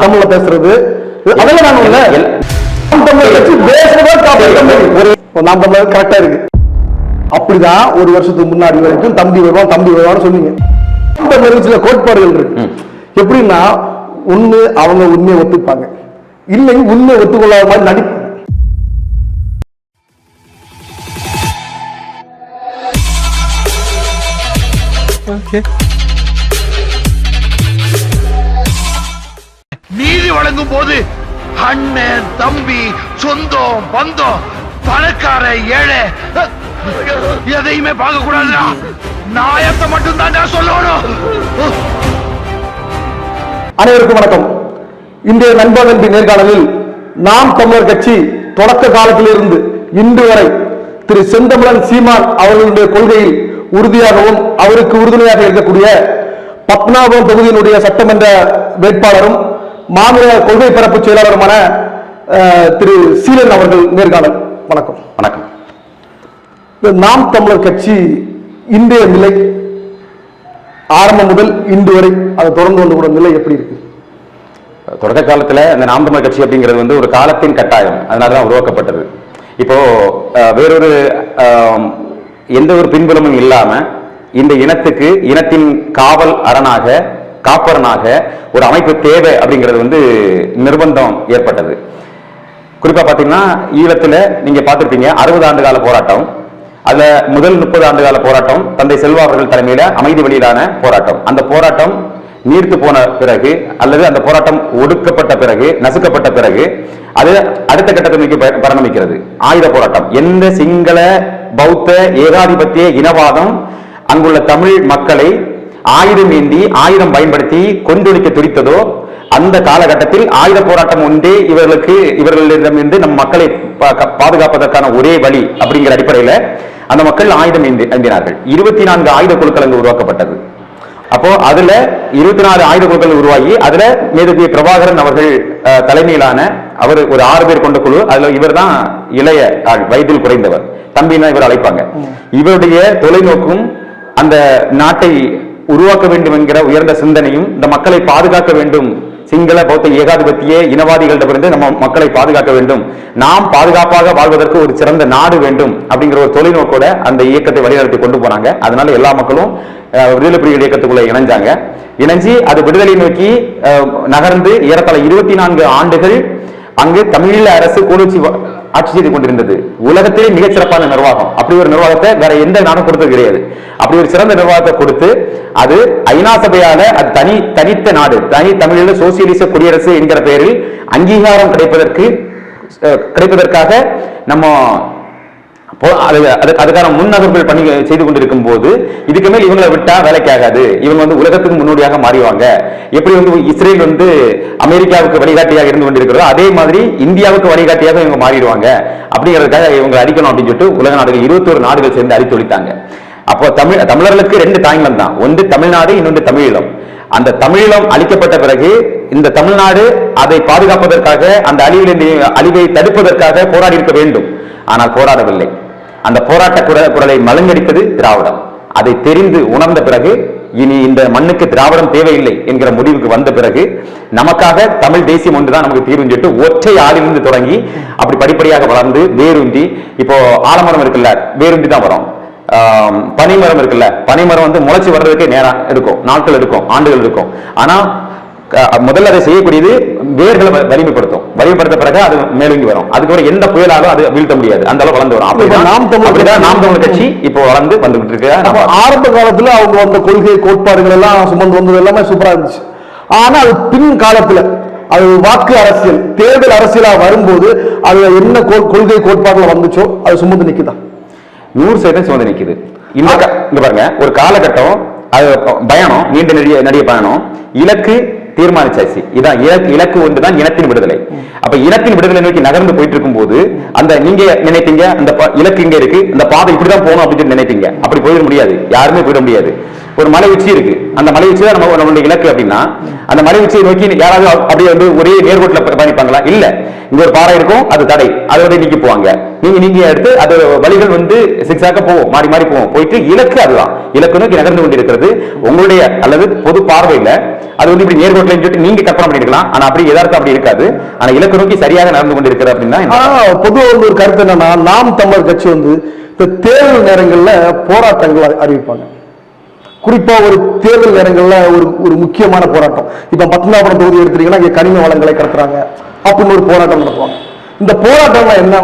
தமிழ்ல பேசுறது அதெல்லாம் நாம் தமிழர் கரெக்டா இருக்கு. அப்படிதான் ஒரு வருஷத்துக்கு முன்னாடி வரைக்கும் தம்பி வருவான்னு சொன்னீங்க. சில கோட்பாடுகள் இருக்கு. எப்படின்னா ஒண்ணு அவங்க உண்மையை ஒத்துப்பாங்க, இல்லை உண்மையை ஒத்துக்கொள்ளாத மாதிரி நடிப்பாங்க. நீதி வழங்கும் போது அண்ணன் தம்பி சொந்தம் பந்தம் பணக்கார ஏழை எதையுமே பார்க்க கூடாதுடா, நாயத்தை மட்டும் தான் சொல்லணும். அனைவருக்கும் வணக்கம். இன்றைய நண்பர் நம்பி நேர்காணலில் நாம் தமிழர் கட்சி தொடக்க காலத்திலிருந்து இன்று வரை திரு செந்தமிழன் சீமான் அவர்களுடைய கொள்கையில் உறுதியாகவும் அவருக்கு உறுதுணையாக இருக்கக்கூடிய பத்மநாபம் தொகுதியினுடைய சட்டமன்ற வேட்பாளரும் மாநில கொள்கை பரப்பு செயலாளருமான திரு சீலன் அவர்கள் நேர்காணல். வணக்கம். வணக்கம். நாம் தமிழர் கட்சி இன்றைய நிலை, ஆரம்பம் முதல் இன்று வரை அதை தொடர்ந்து வந்து கூட நிலை எப்படி இருக்கு? தொடக்க காலத்துல இந்த நாம் தமிழர் கட்சி அப்படிங்கிறது வந்து ஒரு காலத்தின் கட்டாயம், அதனாலதான் உருவாக்கப்பட்டது. இப்போ வேறொரு எந்த ஒரு பின்புலமும் இல்லாம இந்த இனத்துக்கு இனத்தின் காவல் அரணாக காப்பரனாக ஒரு அமைப்பு தேவை அப்படிங்கிறது வந்து நிர்பந்தம் ஏற்பட்டது. குறிப்பா பாத்தீங்கன்னா ஈழத்துல நீங்க பார்த்திருப்பீங்க 60 ஆண்டு கால போராட்டம். அதுல முதல் 30 ஆண்டு கால போராட்டம் தந்தை செல்வா அவர்கள் தலைமையில அமைதி வழியிலான போராட்டம். அந்த போராட்டம் நீர்த்து போன பிறகு அல்லது அந்த போராட்டம் ஒடுக்கப்பட்ட பிறகு நசுக்கப்பட்ட பிறகு அது அடுத்த கட்டத்தை நோக்கி பரிணமிக்கிறது. ஆயுத போராட்டம். எந்த சிங்கள பௌத்த ஏகாதிபத்திய இனவாதம் அங்குள்ள தமிழ் மக்களை ஆயுதம் ஏந்தி ஆயுதம் பயன்படுத்தி கொண்டொழிக்க துடித்ததோ அந்த காலகட்டத்தில் ஆயுத போராட்டம் ஒன்றே இவர்களிடமிருந்து நம் மக்களை பாதுகாப்பதற்கான ஒரே வழி அப்படிங்கிற அடிப்படையில அந்த மக்கள் ஆயுதம் ஏந்தினார்கள். 24 ஆயுத குழுக்கள் அங்கு உருவாக்கப்பட்டது. அப்போ அதுல 24 ஆயுத குழுக்கள் உருவாகி அதுல மேதகு பிரபாகரன் அவர்கள் தலைமையிலான அவர் ஒரு 6 பேர் கொண்ட குழு. அதுல இவர் தான் இளைய வயதில் குறைந்தவர், தம்பினா இவர் அழைப்பாங்க. இவருடைய தொலைநோக்கும் அந்த நாட்டை உருவாக்க வேண்டும் என்கிற உயர்ந்த சிந்தனையும் இந்த மக்களை பாதுகாக்க வேண்டும், சிங்கள பௌத்த ஏகாதிபத்திய இனவாதிகளிடமிருந்து நம்ம மக்களை பாதுகாக்க வேண்டும், நாம் பாதுகாப்பாக வாழ்வதற்கு ஒரு சிறந்த நாடு வேண்டும் அப்படிங்கிற ஒரு தொலைநோக்கோட அந்த இயக்கத்தை வழிநடத்தி கொண்டு போனாங்க. அதனால எல்லா மக்களும் விடுதலை புலிகள் இயக்கத்துக்குள்ள இணைஞ்சு அது விடுதலை நோக்கி நகர்ந்து ஏறத்தாழ 24 ஆண்டுகள் அங்கு தமிழீழ அரசு கோலோச்சி ஆட்சி செய்து கொண்டிருந்தது. உலகத்திலே மிகச் சிறப்பான நிர்வாகம். அப்படி ஒரு நிர்வாகத்தை வேற எந்த நாடும் கொடுத்தது கிடையாது. அப்படி ஒரு சிறந்த நிர்வாகத்தை கொடுத்து அது ஐநா சபையால அது தனித்த நாடு, தனி தமிழீழ சோசியலிச குடியரசு என்கிற பெயரில் அங்கீகாரம் கிடைப்பதற்காக நம்ம அதுக்கான முன்னகர்வுகள் பண்ணி செய்து கொண்டிருக்கும் போது இதுக்கு மேல் இவங்களை விட்டா வேலைக்கு ஆகாது, இவங்க வந்து உலகத்துக்கு முன்னோடியாக மாறிவாங்க. எப்படி வந்து இஸ்ரேல் வந்து அமெரிக்காவுக்கு வழிகாட்டியாக இருந்து கொண்டிருக்கிறதோ அதே மாதிரி இந்தியாவுக்கு வழிகாட்டியாக இவங்க மாறிடுவாங்க அப்படிங்கிறதுக்காக இவங்க அடிக்கணும் அப்படின்னு சொல்லிட்டு உலக நாடுகள் 21 நாடுகள் சேர்ந்து அடித்து ஒழித்தாங்க. அப்போ தமிழர்களுக்கு 2 தாய்நிலம் தான், ஒன்று தமிழ்நாடு, இன்னொன்று தமிழீழம். அந்த தமிழீழம் அழிக்கப்பட்ட பிறகு இந்த தமிழ்நாடு அதை பாதுகாப்பதற்காக அந்த அழிவை தடுப்பதற்காக போராடி இருக்க வேண்டும். ஆனால் போராடவில்லை. அந்த போராட்ட குரலை மலங்கடித்தது திராவிடம். அதை தெரிந்து உணர்ந்த பிறகு இனி இந்த மண்ணுக்கு திராவிடம் தேவையில்லை என்கிற முடிவுக்கு வந்த பிறகு நமக்காக தமிழ் தேசியம் ஒன்றுதான் நமக்கு தீர்வு சொல்லிட்டு ஒற்றை ஆளிலிருந்து தொடங்கி அப்படி படிப்படியாக வளர்ந்து வேரூன்றி இப்போ ஆலமரம் இருக்குல்ல, வேரூன்றி தான் வரும். பனைமரம் இருக்குல்ல, பனைமரம் வந்து முளைச்சி வர்றதுக்கு நேரம் எடுக்கும், நாட்கள் எடுக்கும், ஆண்டுகள் இருக்கும். ஆனா முதல்ல அதை செய்யக்கூடியது வேர்களை வலிமைப்படுத்த பிறகு அது மேலோங்கி வரும். அதுக்கு எந்த புயலாலும் அது வீழ்த்த முடியாது, அந்த அளவு வளர்ந்து வரும். நாம் தமிழர் கட்சி இப்போ வளர்ந்து வந்துகிட்டு இருக்கு. ஆரம்ப காலத்துல அவங்க வந்த கொள்கை கோட்பாடுகள் எல்லாம் சுமந்து வந்தது எல்லாமே சூப்பரா இருந்துச்சு. ஆனா அது பின் காலத்துல அது வாக்கு அரசியல், தேர்தல் அரசியலா வரும்போது அதுல என்ன கொள்கை கோட்பாடுகள் வந்துச்சோ அது சுமந்து நிக்குதா? 100% சுமந்து நிக்குது. இங்க பாருங்க, ஒரு காலகட்டம் அது பயணம், நீண்ட நெடிய பயணம், இலக்கு தீர்மானிச்சாச்சு. இதான் இலக்கு ஒன்றுதான் இனத்தின் விடுதலை. அப்ப இனத்தின் விடுதலை நோக்கி நகர்ந்து போயிட்டு இருக்கும் போது அந்த நீங்க நினைப்பீங்க அந்த இலக்கு இங்க இருக்கு, இந்த பாதை இப்படிதான் போகணும் அப்படின்னு நினைப்பீங்க. அப்படி போயிட முடியாது, யாருமே போயிட முடியாது. ஒரு மலை உச்சி இருக்கு, அந்த மலை உச்சி தான் நம்மளுடைய இலக்கு அப்படின்னா அந்த மலை உச்சியை நோக்கி யாராவது அப்படியே வந்து ஒரே நேர்கோட்டில் பயணிப்பாங்களா? இல்ல, இங்க ஒரு பாறை இருக்கும், அது தடை, அதோட நீக்கி போவாங்க. நீங்க எடுத்து அது வழிகள் வந்து சிக்ஸாக போவோம், மாறி மாறி போவோம், போயிட்டு இலக்கு அதுதான், இலக்கு நோக்கி நகர்ந்து கொண்டிருக்கிறது. உங்களுடைய அல்லது பொது பார்வையில அது வந்து இப்படி நேர்கோட்டில் சொல்லிட்டு நீங்க கற்பனை பண்ணிருக்கலாம், ஆனா அப்படி எதார்த்தம் அப்படி இருக்காது. ஆனா இலக்கு நோக்கி சரியாக நடந்து கொண்டிருக்கிறது அப்படின்னா பொதுவாக வந்து ஒரு கருத்து என்னன்னா, நாம் தமிழர் கட்சி வந்து இந்த தேர்தல் நேரங்கள்ல போராட்டங்கள் அறிவிப்பாங்க. குறிப்பா ஒரு தேர்தல் நேரங்கள்ல ஒரு முக்கியமான போராட்டம், இப்ப பத்மநாபபுரம் தொகுதி எடுத்துட்டீங்கன்னா இங்க கனிம வளங்களை கடத்துறாங்க அப்படின்னு ஒரு போராட்டம் நடத்துவாங்க. இந்த போராட்டம்லாம் என்ன?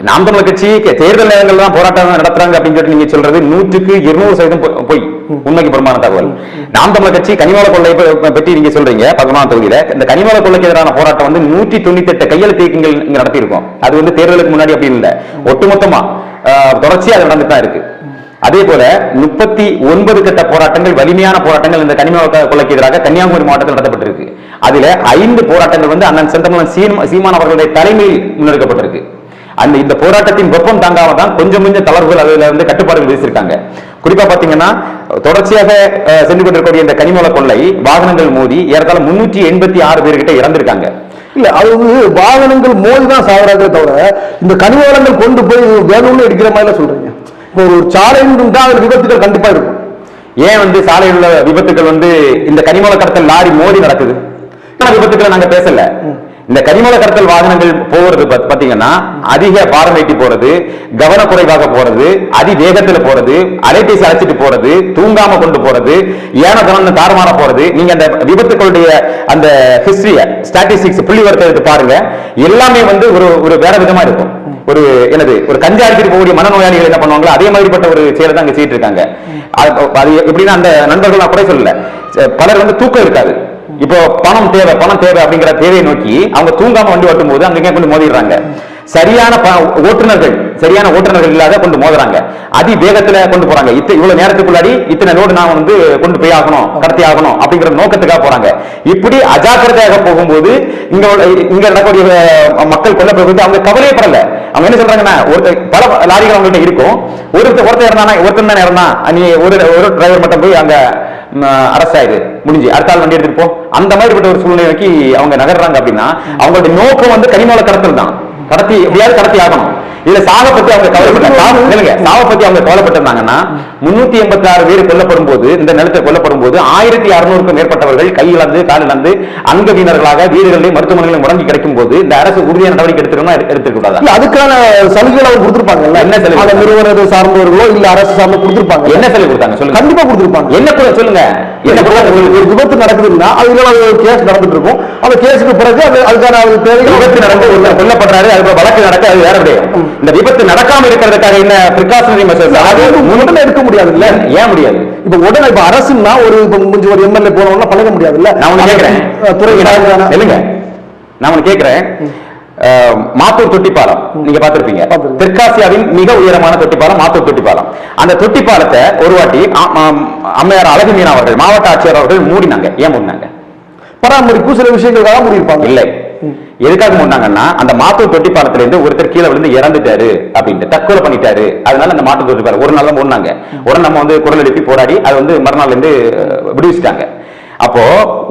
நாம் தமிழர் கட்சி தேர்தல் நேரங்கள் தான் போராட்டம் நடத்துறாங்க அப்படின்னு சொல்லி நீங்க சொல்றது 100% போய் உண்மைக்கு புறம்பான தகவல். நாம் தமிழர் கட்சி கனிமவள கொள்ளை பற்றி நீங்க சொல்றீங்க. பத்மநாபபுரம் தொகுதியில இந்த கனிமவள கொள்ளைக்கு எதிரான போராட்டம் வந்து 198 கையெழுத்து இயக்கங்கள் இங்க நடத்தி இருக்கோம். அது வந்து தேர்தலுக்கு முன்னாடி அப்படி இல்லை, ஒட்டுமொத்தமா தொடர்ச்சியா அது நடந்துட்டு தான் இருக்கு. அதே போல 39 கட்ட போராட்டங்கள், வலிமையான போராட்டங்கள் இந்த கனிம கொள்ளைக்கு எதிராக கன்னியாகுமரி மாவட்டத்தில் நடத்தப்பட்டிருக்கு. அதுல 5 போராட்டங்கள் வந்து அண்ணன் செந்தமிழன் சீமான் அவர்களுடைய தலைமையில் முன்னெடுக்கப்பட்டிருக்கு. இந்த போராட்டத்தின் வெப்பம் தாங்காம தான் கொஞ்சம் தளர்வுகள் அதுல இருந்து கட்டுப்பாடுகள் விதிச்சிருக்காங்க. குறிப்பா பாத்தீங்கன்னா தொடர்ச்சியாக சென்று கொண்டிருக்கக்கூடிய இந்த கனிம கொள்ளை வாகனங்கள் மோதி ஏறத்தாழ 386 பேர்கிட்ட இறந்திருக்காங்க. இல்ல, அது வந்து வாகனங்கள் மோதிதான் சாகுறாங்க தவிர இந்த கனிம வளங்கள் கொண்டு போய் வேணும்னு எடுக்கிற மாதிரி சொல்றீங்க. இப்போ ஒரு சாலையில் இருந்தா அதுல விபத்துகள் கண்டிப்பா இருக்கும். ஏன் வந்து சாலையில் உள்ள விபத்துகள் வந்து இந்த கனிம கடத்தல் லாரி மோதி நடக்குது? விபத்துக்களை நாங்க பேசல. இந்த கனிம கடத்தல் வாகனங்கள் போறது பாத்தீங்கன்னா அதிக பாரம் ஏற்றி போறது, கவனக்குறைவாக போறது, அதி வேகத்துல போறது, அலைபேசி அழைச்சிட்டு போறது, தூங்காம கொண்டு போறது, ஏன கவனம் தாறுமாற போறது. நீங்க அந்த விபத்துக்களுடைய அந்த ஹிஸ்டரிய ஸ்டாட்டிஸ்டிக்ஸ் புள்ளி வர்த்தகத்தை பாருங்க, எல்லாமே வந்து ஒரு வேற விதமா இருக்கும். ஒரு கஞ்சா அடிச்சிட்டு போகக்கூடிய மனநோயாளிகள் என்ன பண்ணுவாங்களோ அதே மாதிரிப்பட்ட ஒரு செயலை தான் அங்க செய்யிட்டு இருக்காங்க. அது எப்படின்னா அந்த நண்பர்கள் நான் கூட சொல்லல, பலர் வந்து தூக்கம் இருக்காது. இப்போ பணம் தேவை அப்படிங்கிற தேவையை நோக்கி அவங்க தூங்காம வண்டி ஓட்டும் போது அங்க கொண்டு மோதிடுறாங்க. சரியான ஓட்டுநர்கள் இல்லாத கொண்டு மோதுறாங்க, அதி வேகத்துல கொண்டு போறாங்க. இவ்வளவு நேரத்துக்குள்ளாடி இத்தனை லோடு நான் வந்து கொண்டு போய் ஆகணும், கடத்தி ஆகணும் அப்படிங்கிற நோக்கத்துக்காக போறாங்க. இப்படி அஜாக்கிரதையாக போகும்போது இங்க நடக்கக்கூடிய மக்கள் கொல்லப்படுவது அவங்க கவலையப்படல. அவங்க என்ன சொல்றாங்கன்னா, பல லாரிகள் அவங்கள்ட்ட இருக்கும், ஒருத்தன் தானே இருந்தான், நீ ஒரு டிரைவர் மட்டும் போய் அங்க அரசு ஆயுது முடிஞ்சு அடுத்த ஆள் வண்டி எடுத்துட்டு போ, அந்த மாதிரிப்பட்ட ஒரு சூழ்நிலைக்கு அவங்க நகர்றாங்க. அப்படின்னா அவங்களுடைய நோக்கம் வந்து கனிமவள கடத்தல் தான், எப்படியாவது கடத்தி ஆகணும். இதுல சாவை பத்தி அவங்க கவலைப்பட்டிருந்தாங்கன்னா 386 பேர் கொல்லப்படும் போது, இந்த நிலத்தை கொல்லப்படும் போது 1600க்கும் மேற்பட்டவர்கள் கையிழந்து காலிழந்து அங்கவீனர்களாக வீடுகளிலே மருத்துவமனைகளில் முடங்கி கிடைக்கும் போது இந்த அரசு உறுதியான நடவடிக்கை எடுத்துக்கூடாது. அதுக்கான சலுகைகள் அவங்க கொடுத்திருப்பாங்க. என்ன சலுகை? நிறுவனர் சார்ந்தவர்களோ இல்ல அரசு சார்ந்த கொடுத்திருப்பாங்க. என்ன சலுகை கொடுத்தாங்க சொல்லுங்க? கண்டிப்பா கொடுத்திருப்பாங்க. என்ன கூட சொல்லுங்க. என்ன ஒரு விபத்து நடக்குதுன்னா அதுல கேஸ் நடந்துட்டு இருக்கும், அந்த கேஸுக்கு பிறகு அதுக்கான விபத்து நடந்து கொல்லப்படுறாரு, அதுக்கு வழக்கு நடக்க அது வேற விடயம். இந்த விபத்து நடக்காம இருக்கிறதுக்காக என்ன பிரிகாஷனரி மெஷர்ஸ் உடனே எடுக்க முடியாது இல்ல? ஏன் முடியாது? இப்ப உடனே இப்ப அரசுன்னா ஒரு எம்எல்ஏ போனவங்க பழக முடியாது இல்ல? நான் கேட்கிறேன் துறை இல்லைங்க, நான் கேட்கிறேன், மாத்தூர் தொட்டிப்பாலம் நீங்க பார்த்திருப்பீங்க, தெற்காசியாவின் மிக உயரமான தொட்டிப்பாலம் மாத்தூர் தொட்டிப்பாலம். அந்த தொட்டிப்பாலத்தை ஒரு வாட்டி அம்மையார் அழகு மீனா அவர்கள் மாவட்ட ஆட்சியர் அவர்கள் மூடினாங்க. ஏன் மூடினாங்க? பராமரிப்பு சில விஷயங்களுக்காக மூடியிருப்பாங்க. இல்லை, எதுக்காக மூடினாங்கன்னா அந்த மாத்தூர் தொட்டிப்பாலத்துல இருந்து ஒருத்தர் கீழே விழுந்து இறந்துட்டாரு அப்படின்ட்டு தற்கொலை பண்ணிட்டாரு, அதனால அந்த மாத்தூர் தொட்டிப்பாலம் ஒரு நாள் தான் மூடினாங்க. உடனே நம்ம வந்து குரல் எழுப்பி போராடி அது வந்து மறுநாள் இருந்து விடுவிச்சிட்டாங்க. அப்போ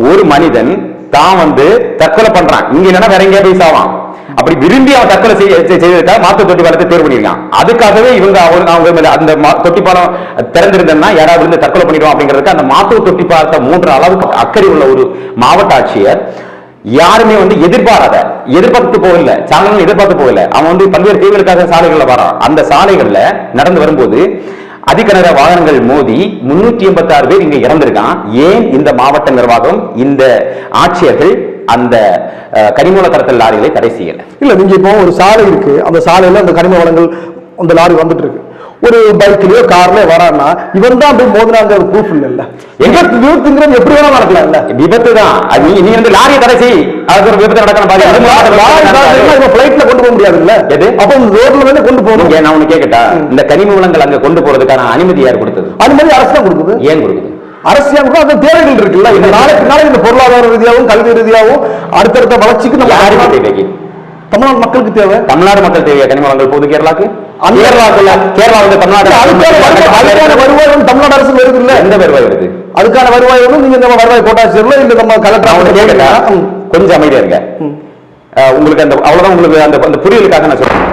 ஒரு மனிதன் தான் வந்து தற்கொலை பண்றான், இங்க இல்லைன்னா வேற எங்கேயா போய் சாவான், அப்படி விரும்பி அவன் தற்கொலை செய்வதற்காக மாத்தூர் தொட்டிப்பாலத்தை தேர்வு பண்ணிருக்கான். அதுக்காகவே இவங்க அவங்க அந்த தொட்டிப்பாலம் திறந்திருந்தா யாராவது இருந்து தற்கொலை பண்ணிடுவோம் அப்படிங்கிறதுக்கு அந்த மாத்தூர் தொட்டிப்பாலத்தை 3 அளவுக்கு அக்கறை உள்ள ஒரு மாவட்ட ஆட்சியர் யாருமே வந்து எதிர்பார்த்து போகல, சாலைகள் எதிர்பார்த்து போகல. அவன் வந்து பல்வேறு தேவைகளுக்காக சாலைகள்ல வரான். அந்த சாலைகள்ல நடந்து வரும்போது அதிகநேர வாகனங்கள் மோதி 386 பேர் இங்க இறந்திருக்கான். ஏன் இந்த மாவட்ட நிர்வாகம், இந்த ஆட்சியர்கள் அந்த கனிம கடத்தல் லாரிகளை தடை செய்யல? இல்ல, நீங்க இப்போ ஒரு சாலை இருக்கு, அந்த சாலையில அந்த கனிம வளங்கள் அந்த லாரி வந்துட்டு இருக்கு, ஒரு பைக்லயோ கார்லயோ வரான்னா இவன் தான் போய் மோதினாங்க ப்ரூஃப் இல்ல. விபத்துங்கிறது எப்படி வேணா நடக்கலாம் இல்ல? விபத்து தான். நீ வந்து லாரியை தடை செய், அதுக்கு ஒரு விபத்து நடக்கணும். பிளைட்ல கொண்டு போக முடியாது இல்ல? எது அப்ப ரோட்ல வந்து கொண்டு போகணும். நான் ஒண்ணு கேட்கட்டா, இந்த கனிம வளங்கள் அங்க கொண்டு போறதுக்கான அனுமதி யார் கொடுத்தது? அனுமதி அரசு தான் கொடுக்குது. ஏன் கொடுக்குது? அரசியல் அந்த தேவைகள் இருக்குல்ல. இந்த நாளைக்கு இந்த பொருளாதார ரீதியாகவும் கல்வி ரீதியாகவும் அடுத்தடுத்த வளர்ச்சிக்கு நம்ம தமிழ்நாடு மக்களுக்கு தேவை. தமிழ்நாடு மக்கள் தேவையா கனிம வளங்கள் போகுது கேரளாக்கு? கேரளா வந்து தமிழ்நாடு அதுக்கான வருவாய் வந்து தமிழ்நாடு அரசு வருது இல்ல? எந்த வருவாய் வருது? அதுக்கான வருவாய் வந்து நீங்க நம்ம வருவாய் கோட்டாட்சியர்ல இல்ல நம்ம கலெக்டர் கொஞ்சம் அமைதியா இருங்க. உங்களுக்கு அந்த அவ்வளவுதான், உங்களுக்கு அந்த புரியலுக்காக நான் சொல்றேன்.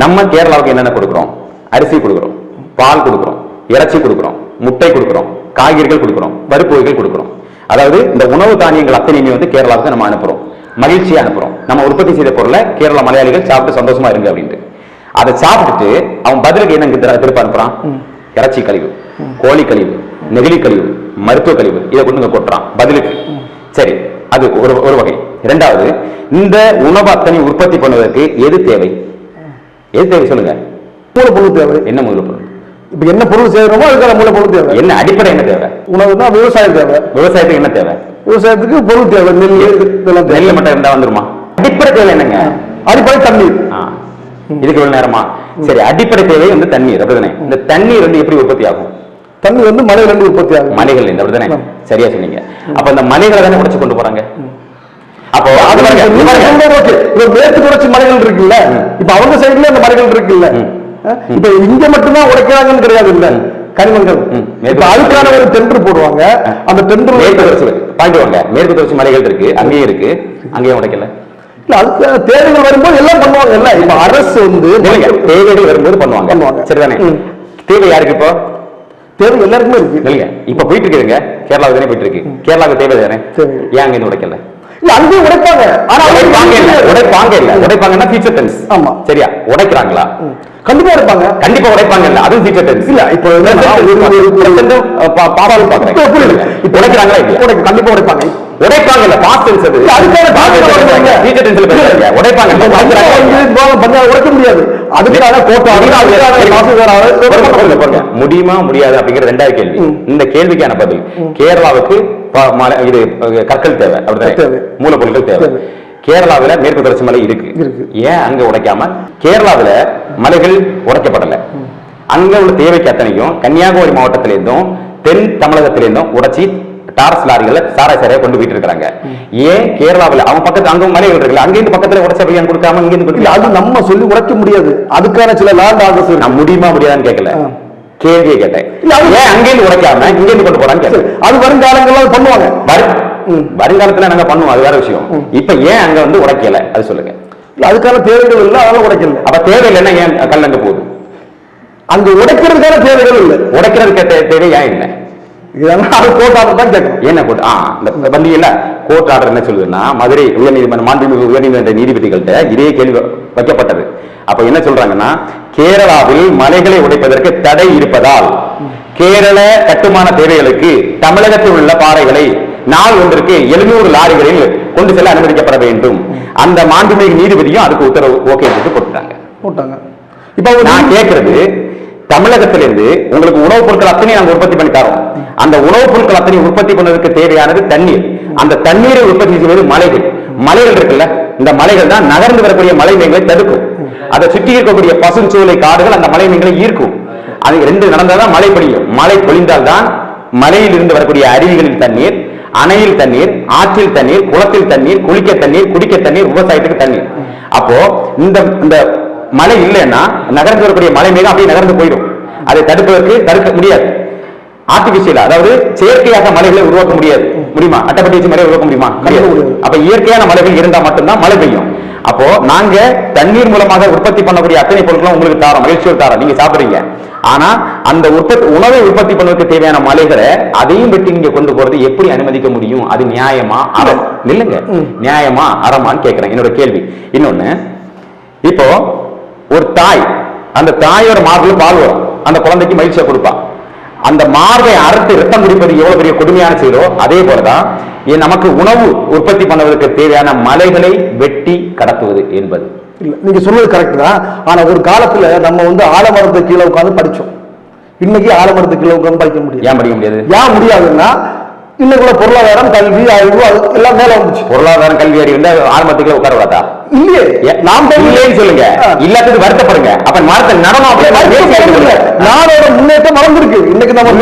நம்ம கேரளாவுக்கு என்னென்ன கொடுக்குறோம்? அரிசி கொடுக்குறோம், பால் கொடுக்குறோம், இறைச்சி கொடுக்குறோம், முட்டை கொடுக்குறோம், காய்கறிகள் கொடுக்குறோம், பருப்பு வகைகள் கொடுக்குறோம். அதாவது இந்த உணவு தானியங்கள் அத்தனையுமே வந்து கேரளாவுக்கு நம்ம அனுப்புறோம், மகிழ்ச்சியா அனுப்புறோம். நம்ம உற்பத்தி செய்த பொருளை கேரள மலையாளிகள் சாப்பிட்டு சந்தோஷமா இருங்க அப்படின்ட்டு. அதை சாப்பிட்டுட்டு அவன் பதிலுக்கு என்ன திருப்ப அனுப்புறான்? இறைச்சி கழிவு, கோழி கழிவு, நெகிழி கழிவு, மருத்துவ கழிவு, இதை கொண்டு கொட்டுறான் பதிலுக்கு. சரி, அது ஒரு வகை. இரண்டாவது, இந்த உணவு அத்தனை உற்பத்தி பண்ணுவதற்கு எது தேவை? எது தேவை சொல்லுங்க? மூலப்பொருள் தேவை. என்ன மூலப்பொருள்? இப்ப என்ன பொருள் செய்யறோமோ அதுக்கான மூலப்பொருள் தேவை. என்ன அடிப்படை என்ன தேவை? உணவுனா விவசாயம் தேவை. விவசாயத்துக்கு என்ன தேவை? விவசாயத்துக்கு பொருள் தேவை. நெல், இதெல்லாம் நெல் மட்டும் இருந்தா வந்துருமா? அடிப்படை தேவை என்னங்க? அடிப்படை தண்ணீர். இதுக்கு எவ்வளவு நேரமா? சரி, அடிப்படை தேவை வந்து தண்ணீர், அப்படிதானே? இந்த தண்ணீர் வந்து எப்படி உற்பத்தி ஆகும்? தண்ணி வந்து மலையில இருந்து உற்பத்தி ஆகும். மலைகள் இருந்து, அப்படிதானே? சரியா சொன்னீங்க. அப்ப இந்த மலைகளை தானே உடைச்சு கொண்டு போறாங்க. அப்போ மேற்கு தொடர்ச்சி மலைகள் இருக்குல்ல, இப்ப அவங்க சைடுல அந்த மலைகள் இருக்குல்ல, இப்ப இங்க மட்டும்தான் உடைக்கிறாங்கன்னு கிடையாது இல்ல கனிமங்கள். இப்ப அதுக்கான ஒரு டெண்டர் போடுவாங்க. அந்த டெண்டர் பாயிடுவாங்க. மேற்கு தொடர்ச்சி மலைகள் இருக்கு, அங்கேயும் இருக்கு, அங்கேயும் உடைக்கல. இல்ல, அதுக்கு தேவைகள் வரும்போது எல்லாம் பண்ணுவாங்க இல்ல. இப்ப அரசு வந்து தேவைகள் வரும்போது பண்ணுவாங்க. சரிதானே? தேவை யாருக்கு? இப்போ தேவை எல்லாருக்குமே இருக்கு இல்லைங்க. இப்ப போயிட்டு இருக்குதுங்க, கேரளாவுக்கு தானே போயிட்டு இருக்கு. கேரளாவுக்கு தேவை தானே? ஏன் அங்க உடைக்கல? இல்ல, அங்கேயும் உடைப்பாங்க. ஆனா உடைப்பாங்கன்னா ஃபியூச்சர் டென்ஸ். ஆமா, சரியா? உடைக்கிறாங்களா? கண்டிப்பா உடைப்பாங்க. கண்டிப்பா உடைப்பாங்க இல்ல, அதுவும் ஃபியூச்சர் டென்ஸ் இல்ல. இப்போ பாபாவில் பாக்குறேன், இப்போ உடைக்கிறாங்களா இல்லையா? கண்டிப்பா உடைப்பாங்க. உடைப்பாங்க இல்ல, பாஸ்ட் டென்ஸ் அது. அதுக்கான ஃபியூச்சர் டென்ஸ்ல பேசுறாங்க. உடைப்பாங்க உடைக்க முடியாது. அதுக்கான முடியுமா முடியாது அப்படிங்கிற ரெண்டாவது கேள்வி. இந்த கேள்விக்கான பதில் கேரளாவுக்கு இது கற்கள் தேவை, அப்படிதான் மூலப்பொருட்கள் தேவை. கேரளாவில் மேற்கு தொடர்ச்சி மலை இருக்கு, ஏன் அங்க உடைக்காம? கேரளாவில் மலைகள் உடைக்கப்படல. அங்க உள்ள தேவைக்கு அத்தனையும் கன்னியாகுமரி மாவட்டத்திலிருந்தும் தென் தமிழகத்திலிருந்தும் உடைச்சி டாரஸ் லாரிகளை சாராய கொண்டு போயிட்டு இருக்காங்க. ஏன் கேரளாவில் அவங்க பக்கத்து அங்க மலைகள் இருக்குல்ல, அங்கிருந்து பக்கத்துல உடைச்ச பையன் கொடுக்காம இங்கிருந்து கொடுக்கல? அது நம்ம சொல்லி உடைக்க முடியாது. அதுக்கான சில லேண்ட் ஆர்டர்ஸ் நான் முடியுமா முடியாதுன்னு கேட்கல, கேள்வியை கேட்டேன். ஏன் அங்கிருந்து உடைக்காம இங்கிருந்து கொண்டு போறான்னு கேட்டேன். அது வருங்காலங்கள்ல பண்ணுவாங்க. வருங்காலத்துல நாங்க பண்ணுவோம், அது வேற விஷயம். இப்ப ஏன் அங்க வந்து உடைக்கல அது சொல்லுங்க. அதுக்கான தேவைகள் இல்லை, அதனால உடைக்கல. அப்ப தேவை இல்லைன்னா ஏன் கல் அங்க போகுது? அங்க உடைக்கிறதுக்கான தேவைகள் இல்லை, உடைக்கிறதுக்கு தேவை ஏன் இல்லை? கோர்ட் ஆர்டர் தான் கேட்கணும். என்ன கோர்ட்? இந்த பள்ளியில கோர்ட் ஆர்டர் என்ன சொல்லுதுன்னா, மதுரை உயர்நீதிமன்ற மாண்புமிகு உயர்நீதிமன்ற நீதிபதிகள்கிட்ட இதே கேள்வி வைக்கப்பட்டது. அப்ப என்ன சொல்றாங்கன்னா, கேரளாவில் மலைகளை உடைப்பதற்கு தடை இருப்பதால் கேரள கட்டுமான தேவைகளுக்கு தமிழகத்தில் உள்ள பாறைகளை நாள் ஒன்றுக்கு 700 லாரிகளில் கொண்டு செல்ல அனுமதிக்கப்பட வேண்டும். அந்த மாண்புமிகு நீதிபதியும் அதுக்கு உத்தரவு ஓகே போட்டாங்க. இப்ப நான் கேட்கறது, தமிழகத்திலிருந்து உங்களுக்கு உணவுப் பொருட்கள் அத்தனை நாங்கள் உற்பத்தி பண்ணி தரோம். அந்த உணவுப் பொருட்கள் அத்தனை உற்பத்தி பண்ணுவதற்கு தேவையானது தண்ணீர். அந்த தண்ணீரை உற்பத்தி செய்வது மலைகள் இருக்குல்ல, இந்த மலைகள் தான் நகர்ந்து வரக்கூடிய மலை மீன்களை தடுக்கும். அதை சுற்றி இருக்கக்கூடிய பசுஞ்சோலை காடுகள் அந்த மலை மீன்களை ஈர்க்கும். அது ரெண்டு நடந்தால்தான் மழை பொழியும். மழை பொழிந்தால் தான் மலையில் இருந்து வரக்கூடிய அருவிகளில் தண்ணீர், அணையில் தண்ணீர், ஆற்றில் தண்ணீர், குளத்தில் தண்ணீர், குளிக்க தண்ணீர், குடிக்க தண்ணீர், விவசாயத்துக்கு தண்ணீர். அப்போ இந்த மழை இல்லைன்னா நகர்ந்து வரக்கூடிய மழை மேகம் அப்படியே நகர்ந்து போயிடும். அதை தடுக்க முடியாது. ஆர்டிபிஷியல், அதாவது செயற்கையாக மலைகளை உருவாக்க முடியுமா? அட்டைப்பட்டி வச்சு மலையை உருவாக்க முடியுமா? அப்ப இயற்கையான மலைகள் இருந்தா மட்டும்தான் மழை பெய்யும். அப்போ நாங்க தண்ணீர் மூலமாக உற்பத்தி பண்ணக்கூடிய அத்தனை பொருட்களும் உங்களுக்கு தாரோம், மகிழ்ச்சியோடு தாரோம், நீங்க சாப்பிடுறீங்க. ஆனா அந்த உணவை உற்பத்தி பண்ணுவதற்கு தேவையான மலைகளை அதையும் வெட்டி நீங்க கொண்டு போறது எப்படி அனுமதிக்க முடியும்? அது நியாயமா? இல்லைங்க, நியாயமா அறமான்னு கேட்கிறேன், என்னோட கேள்வி. இன்னொன்னு, இப்போ ஒரு தாய், அந்த தாயோட மார்பில் பால் வரும், அந்த குழந்தைக்கு மகிழ்ச்சியா கொடுப்பா. அந்த மார்பை அறுத்து ரத்தம் குடிப்பது எவ்வளவு பெரிய கொடுமையான செயலோ, அதே போலதான் நமக்கு உணவு உற்பத்தி பண்ணுவதற்கு தேவையான மலைகளை வெட்டி கடத்துவது என்பது. இல்ல, நீங்க சொல்றது கரெக்ட் தான். ஆனா ஒரு காலத்துல நம்ம வந்து ஆலமரத்து கீழே உட்கார்ந்து படிச்சோம். இன்னைக்கு ஆலமரத்து கீழே உட்கார்ந்து படிக்க முடியாது. ஏன் படிக்க முடியாது? ஏன் முடியாதுன்னா, இன்னைக்குள்ள பொருளாதாரம், கல்வி, அறிவு எல்லாம் மேல வந்துச்சு. பொருளாதாரம், கல்வி, அறிவு ஆரம்பத்துக்குள்ள உட்கார விடாதா? இல்லையே, நாம் இல்லைன்னு சொல்லுங்க, இல்லாதது வருத்தப்படுங்க. அப்ப மரத்தை நடனம், நாடோட முன்னேற்றம் வளர்ந்துருக்கு. இன்னைக்கு நம்ம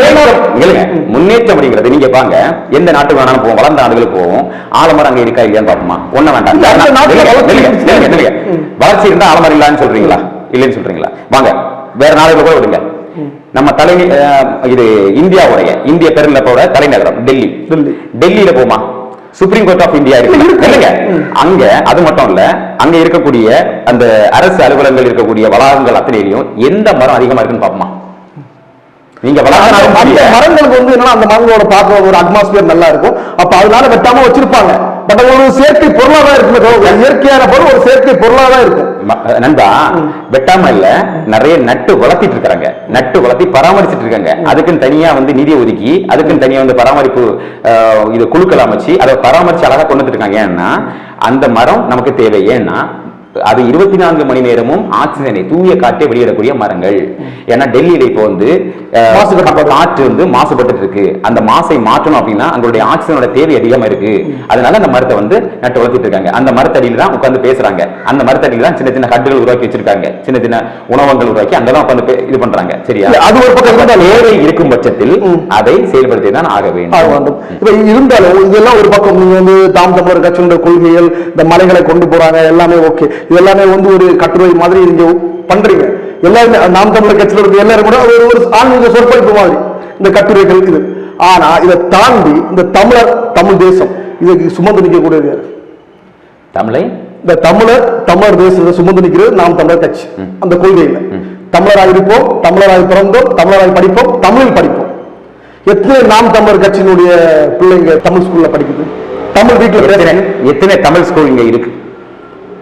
முன்னேற்றம் அப்படிங்கிறது நீங்க பாங்க எந்த நாட்டுக்கு வேணாலும் போவோம், வளர்ந்த நாடுகளுக்கு போவோம், ஆலமரம் அங்க இருக்கா இல்லையான்னு பார்ப்போமா? ஒண்ணு வேண்டாம். வளர்ச்சி இருந்தா ஆலமரம் இல்லான்னு சொல்றீங்களா? இல்லைன்னு சொல்றீங்களா? வாங்க வேற நாடுகள் கூட விடுங்க. நம்ம இது இந்திய பெருநிலத்தோட தலைநகரம் டெல்லி. டெல்லியில போமா? சுப்ரீம் கோர்ட் ஆஃப் இந்தியா இல்லைங்க. அங்க அது மட்டும் இல்ல, அங்க இருக்கக்கூடிய அந்த அரசு அலுவலகங்கள் இருக்கக்கூடிய வளாகங்கள் அத்தனையிலையும் எந்த மரம் அதிகமா இருக்குன்னு பாப்போமா? நீங்க அந்த மரங்களுக்கு வந்து என்னன்னா அந்த மரங்களோட பார்க்க ஒரு அட்மாஸ்பியர் நல்லா இருக்கும். அப்ப அதனால வெட்டாம வச்சிருப்பாங்க. பட் ஒரு செயற்கை பொருளாதான் இருக்கு. இயற்கையான பொருள் ஒரு செயற்கை பொருளாதான் இருக்கும். நண்பா, வெட்டாம இல்ல, நிறைய நட்டு வளர்த்திட்டு இருக்காங்க, நட்டு வளர்த்தி பராமரிச்சுட்டு இருக்காங்க. அதுக்குன்னு தனியா வந்து நிதி ஒதுக்கி, அதுக்குன்னு தனியா வந்து பராமரிப்பு இது குழுக்கள் அமைச்சு அதை பராமரிச்சு அழகா கொண்டு இருக்காங்க. ஏன்னா அந்த மரம் நமக்கு தேவை. ஏன்னா அது 24 மணி நேரமும் ஆக்சிஜனை, தூய காற்றை வெளியிடக்கூடிய மரங்கள். ஏன்னா டெல்லியில இப்போ வந்து காற்று வந்து மாசுபட்டு இருக்கு. அந்த மாசை மாற்றணும் அப்படின்னா அங்களுடைய ஆக்சிஜனோட தேவை அதிகமா இருக்கு. அதனால அந்த மரத்தை வந்து நட்டு வளர்த்திட்டு இருக்காங்க. அந்த மரத்தடியில தான் உட்கார்ந்து பேசுறாங்க. அந்த மரத்தடியில தான் சின்ன சின்ன ஹட்டுகள் உருவாக்கி வச்சிருக்காங்க, சின்ன சின்ன உணவகங்கள் உருவாக்கி அங்கதான் உட்கார்ந்து இது பண்றாங்க. சரியா? அது ஒரு பக்கம் தேவை இருக்கும் பட்சத்தில் அதை செயல்படுத்தி தான் ஆக வேண்டும். இப்ப இருந்தாலும் இதெல்லாம் ஒரு பக்கம். நீங்க வந்து தாம் தமிழர் கட்சியினுடைய கொள்கைகள், இந்த மலைகளை கொண்டு போறாங்க, எல்லாமே ஓகே. இதெல்லாமே வந்து ஒரு கட்டுரை மாதிரி நீங்க பண்றீங்க. எல்லாருமே நாம் தமிழர் கட்சியில இருக்கு எல்லாரும் கூட ஒரு ஆன்மீக சொற்பொழிப்பு மாதிரி இந்த கட்டுரைகள் இது. ஆனா இதை தாண்டி இந்த தமிழ் தேசம் இதுக்கு சுமந்து நிற்கக்கூடியது இந்த தமிழர் தேசத்தை சுமந்து நிற்கிறது நாம் தமிழர் கட்சி. அந்த கொள்கையில தமிழராக இருப்போம், தமிழராக பிறந்தோம், தமிழராக படிப்போம், தமிழில் படிப்போம். எத்தனை நாம் தமிழர் கட்சியினுடைய பிள்ளைங்க தமிழ் ஸ்கூல்ல படிக்குது? தமிழ் வீட்டுல எத்தனை தமிழ் ஸ்கூல் இங்க இருக்கு?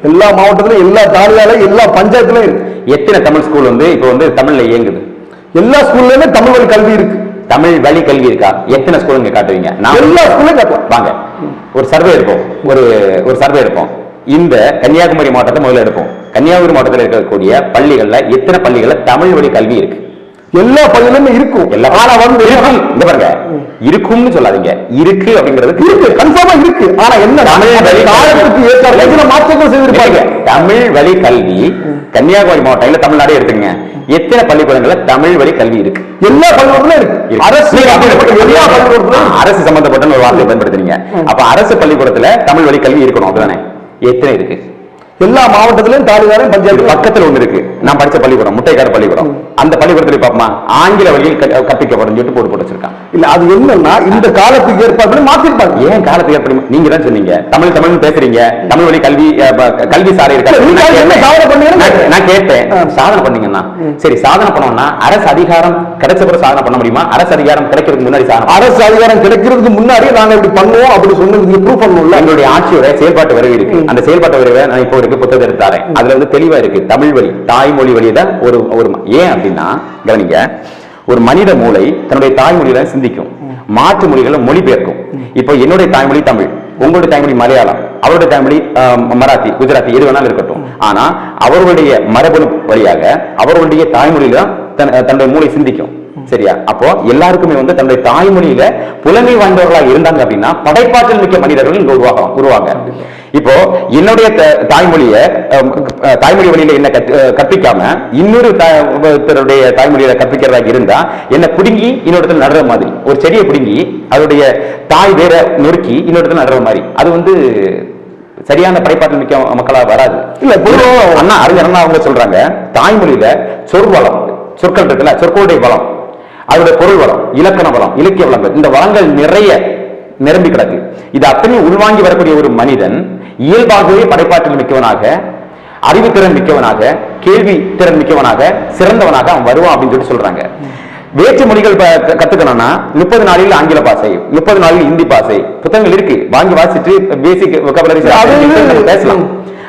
எல்லா மாவட்டத்திலும், எல்லா தாலுகாலையும், எல்லா பஞ்சாயத்துலயும் இருக்கு. எத்தனை தமிழ் ஸ்கூல் வந்து இப்போ வந்து தமிழ்ல இயங்குது? எல்லா ஸ்கூல்லயுமே தமிழ் வழி கல்வி இருக்கு. தமிழ் வழி கல்வி இருக்கா? எத்தனை ஸ்கூல் இங்க காட்டுவீங்க? எல்லா ஸ்கூலையும் காட்டுவோம். வாங்க ஒரு சர்வே எடுப்போம். ஒரு சர்வே எடுப்போம். இந்த கன்னியாகுமரி மாவட்டத்தை முதல்ல எடுப்போம். கன்னியாகுமரி மாவட்டத்தில் இருக்கக்கூடிய பள்ளிகள்ல எத்தனை பள்ளிகள்ல தமிழ் வழி கல்வி இருக்கு? எல்லா பள்ளியிலுமே இருக்கும். ஆனா வந்து இந்த பாருங்க, இருக்கும்னு சொல்லாதீங்க, இருக்கு அப்படிங்கிறது இருக்கு, கன்ஃபார்மா இருக்கு. ஆனா என்ன மாற்றங்கள் செய்திருப்பாங்க. தமிழ் வழி கல்வி கன்னியாகுமரி மாவட்டம் இல்ல தமிழ்நாடு எடுத்துங்க, எத்தனை பள்ளிக்கூடங்கள்ல தமிழ் வழி கல்வி இருக்கு? எல்லா பள்ளிக்கூடங்களும் இருக்கு. அரசு சம்பந்தப்பட்ட ஒரு வார்த்தை பயன்படுத்துறீங்க. அப்ப அரசு பள்ளிக்கூடத்துல தமிழ் வழி கல்வி இருக்கணும், அப்படிதானே? எத்தனை இருக்கு? எல்லா மாவட்டத்திலும் தாலுகாலையும் பஞ்சாயத்து பக்கத்துல ஒண்ணு இருக்கு. நான் படிச்ச பள்ளிக்கூடம் முட்டைக்கார பள்ளிக்கூடம். அந்த பள்ளிக்கூடத்துல பாப்போமா ஆங்கில வழியில் கற்பிக்கப்படும் சொல்லிட்டு போட்டு வச்சிருக்காங்க. இல்ல அது என்னன்னா இந்த காலத்துக்கு ஏற்பாடு மாத்திருப்பாங்க. ஏன் காலத்துக்கு ஏற்பாடு? நீங்க தான் சொன்னீங்க தமிழ் பேசுறீங்க, தமிழ் வழி கல்வி சாலை இருக்கு. நான் கேட்டேன், சாதனை பண்ணீங்கன்னா சரி, சாதனை பண்ணோம்னா அரசு அதிகாரம் கிடைச்ச பிறகு சாதனை பண்ண முடியுமா? அரசு அதிகாரம் கிடைக்கிறதுக்கு முன்னாடி சாதனை, அரசு அதிகாரம் கிடைக்கிறதுக்கு முன்னாடி நாங்க இப்படி பண்ணுவோம் அப்படி சொன்னது ப்ரூவ் பண்ணணும்ல. எங்களுடைய ஆட்சியோட செயல்பாட்டு வரைவு இருக்கு. அந்த செயல்பாட்டு வரைவை நான் இப்போ புத்தகத்தை எடுத்தாரேன். அதுல வந்து தெளிவா இருக்கு, தமிழ் வழி தாய்மொழி வழிதான் ஒரு ஏன் அப்படின்னா கவனிங்க, ஒரு மனித மூளை தன்னுடைய தாய்மொழியில சிந்திக்கும், மாற்று மொழிகளை மொழிபெயர்க்கும். இப்போ என்னுடைய தாய்மொழி தமிழ், உங்களுடைய தாய்மொழி மலையாளம், அவருடைய தாய்மொழி மராத்தி, குஜராத்தி, எது வேணாலும் இருக்கட்டும். ஆனா அவர்களுடைய மரபணு வழியாக அவர்களுடைய தாய்மொழியில தன்னுடைய மூளை சிந்திக்கும். சரியா? அப்போ எல்லாருக்குமே வந்து தன்னுடைய தாய்மொழியில புலமை வாய்ந்தவர்களாக இருந்தாங்க அப்படின்னா படைப்பாற்றல் மிக்க மனிதர்கள் இங்க உருவாங்க. இப்போ என்னுடைய தாய்மொழி வழியில என்ன கற்பிக்காம இன்னொரு தாய்மொழியில கற்பிக்கிறதா இருந்தா என்ன பிடுங்கி இன்னொரு நடுற மாதிரி, ஒரு செடியை பிடுங்கி அதோடைய தாய் வேற நொறுக்கி இன்னொரு நடுற மாதிரி, அது வந்து சரியான படைப்பாற்றல் மிக்க மக்களா வராது. இல்ல அண்ணா அறிஞர் அவங்க சொல்றாங்க, தாய்மொழியில சொற்வளம், சொற்கள் இருக்குல்ல, சொற்களுடைய வளம், அதோட பொருள் வளம், இலக்கண வளம், இலக்கிய வளங்கள், இந்த வளங்கள் நிறைய நிரம்பி கிடக்கு. இது அத்தனையும் உள்வாங்கி வரக்கூடிய ஒரு மனிதன் இயல்பாகவே படைப்பாற்றல் மிக்கவனாக, அறிவுத்திறன் மிக்கவனாக, கேள்வி திறன் மிக்கவனாக, சிறந்தவனாக அவன் வருவான் அப்படின்னு சொல்லி சொல்றாங்க. வேற்று மொழிகள் கத்துக்கணும்னா 30 நாளில் ஆங்கில பாசை, 30 நாளில் இந்தி பாசை புத்தகங்கள் இருக்கு, வாங்கி வாசிட்டு பேசிக் பேசலாம்.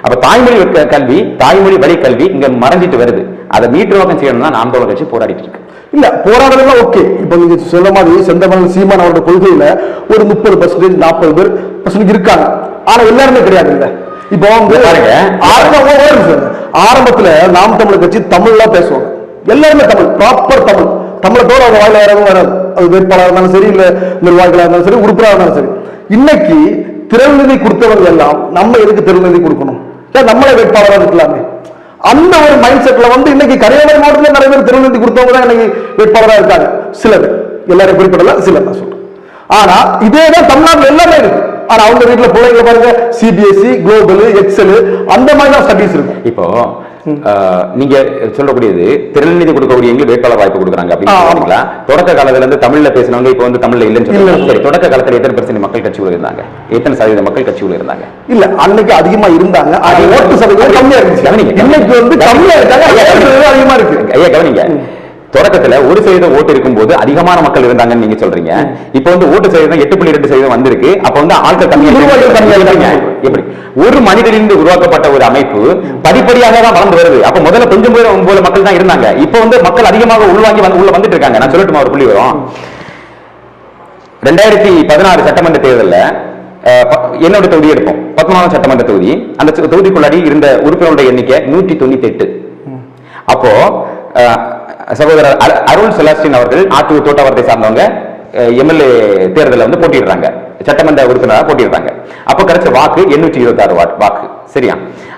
அப்ப தாய்மொழி கல்வி, தாய்மொழி வழி கல்வி இங்க மறைஞ்சிட்டு வருது. அதை மீட்டுருவாக்கம் செய்யணும்னா நாம் தமிழர் கட்சி போராடிட்டு இருக்கு. இல்ல போராடுறதுலாம் ஓகே. இப்ப நீங்க சொல்ல மாதிரி செந்தமிழன் சீமான் அவரோட கொள்கையில ஒரு 30%, 40% இருக்காங்க. ஆனா எல்லாருமே கிடையாது. இல்ல இப்போ வந்து ஆரம்பத்துல நாம் தமிழர் கட்சி தமிழ்லாம் பேசுவாங்க, எல்லாருமே தமிழ், ப்ராப்பர் தமிழ், தமிழத்தோட அவங்க வாயில வராது. அது வேட்பாளராக இருந்தாலும் சரி, இல்ல நிர்வாகிகளாக இருந்தாலும் சரி, உறுப்பினராக இருந்தாலும் சரி. இன்னைக்கு திறன்நிதி கொடுத்தவங்க எல்லாம் நம்ம எதுக்கு திறன்நிதி கொடுக்கணும், நம்மளே வேட்பாளராக இருக்கலாமே, அந்த ஒரு மைண்ட் செட்ல வந்து இன்னைக்கு கன்னியாகுமரி மாவட்டத்தில் நிறைய பேர் திறன்நிதி கொடுத்தவங்க தான் இன்னைக்கு வேட்பாளராக இருக்காங்க. சிலர் எல்லாரும் குறிப்பிடல, சிலர் நான் சொல்றேன். ஆனா இதேதான் தமிழ்நாட்டுல எல்லாமே இருக்கு. ஆனா அவங்க வீட்டுல பிள்ளைங்க பாருங்க சிபிஎஸ்இ, குளோபல், எக்ஸல் அந்த மாதிரி தான் ஸ்டடீஸ் இருக்கும். இப்போ நீங்க சொல்லக்கூடியது திறன்நிதி கொடுக்கக்கூடிய வேட்பாளர் வாய்ப்பு கொடுக்குறாங்க அப்படின்னு தொடக்க காலத்துல இருந்து தமிழ்ல பேசினவங்க இப்ப வந்து தமிழ்ல இல்லைன்னு சொல்லுவாங்க. சரி, தொடக்க காலத்துல எத்தனை % மக்கள் கட்சிக்குள்ள இருந்தாங்க? எத்தனை சதவீத மக்கள் கட்சிக்குள்ள இருந்தாங்க? இல்ல, அன்னைக்கு அதிகமா இருந்தாங்க. ஆனா ஓட்டு சதவீதம் கம்மியா இருந்துச்சு. இன்னைக்கு வந்து கம்மியா இருக்காங்க, அதிகமா இருக்கு. ஐயா கவனிங்க, தொடக்கத்துல 1% ஓட்டு இருக்கும் போது அதிகமான மக்கள் இருந்தாங்கன்னு நீங்க சொல்றீங்க. இப்ப வந்து ஓட்டு சதவீதம் 8.2% வந்திருக்கு. அப்ப வந்து ஆட்கள் கம்மியா. எப்படி ஒரு மனிதனிலிருந்து உருவாக்கப்பட்ட ஒரு அமைப்பு படிப்படியாக தான் வளர்ந்து வருது. அப்ப முதல்ல கொஞ்சம் போல மக்கள் தான் இருந்தாங்க. இப்ப வந்து மக்கள் அதிகமாக உள்வாங்கி உள்ள வந்துட்டு இருக்காங்க. நான் சொல்லட்டுமா ஒரு புள்ளி வரும். 2016 சட்டமன்ற தேர்தலில் என்னோட தொகுதி எடுப்போம், 19 சட்டமன்ற தொகுதி. அந்த தொகுதிக்குள்ளாடி இருந்த உறுப்பினருடைய எண்ணிக்கை 198. அப்போ சகோதரர் அருள் செலாஸ்டின் அவர்கள் ஆத்தூர் தோட்டவரத்தை சார்ந்தவங்க எம்எல்ஏ தேர்தலில் வந்து போட்டிடுறாங்க, சட்டமன்ற உறுப்பினராக போட்டிடுறாங்க. அப்போ கிடைச்ச வாக்கு 826 வாக்கு. சரியா?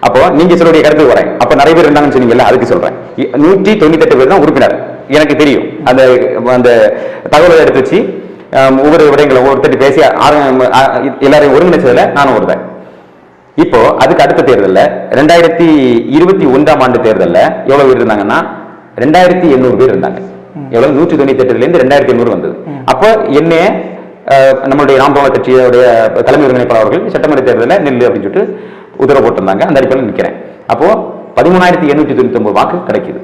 அப்போ நீங்க சொல்லுடைய கருத்து வரேன். அப்ப நிறைய பேர் இருந்தாங்கன்னு சொன்னீங்கல்ல, அதுக்கு சொல்றேன். 198 பேர் தான் உறுப்பினர். எனக்கு தெரியும். அந்த அந்த தகவலை எடுத்து வச்சு ஒவ்வொரு விடயங்களை ஒவ்வொருத்தர் பேசி எல்லாரையும் ஒருங்கிணைச்சதுல நானும் ஒருத்தன். இப்போ அதுக்கு அடுத்த தேர்தலில் 2021ஆம் ஆண்டு தேர்தலில் எவ்வளவு பேர் இருந்தாங்கன்னா 2800 பேர் இருந்தாங்க. எவ்வளவு? 198 2800 வந்தது. அப்போ என்ன நம்மளுடைய நாம் தமிழர் கட்சியோடைய தலைமை ஒருங்கிணைப்பாளர் அவர்கள் சட்டமன்ற தேர்தலில் நெல் அப்படின்னு சொல்லிட்டு உத்தரவு போட்டிருந்தாங்க. அந்த அடிப்படையில் நிற்கிறேன். அப்போ 13,899 வாக்கு கிடைக்குது.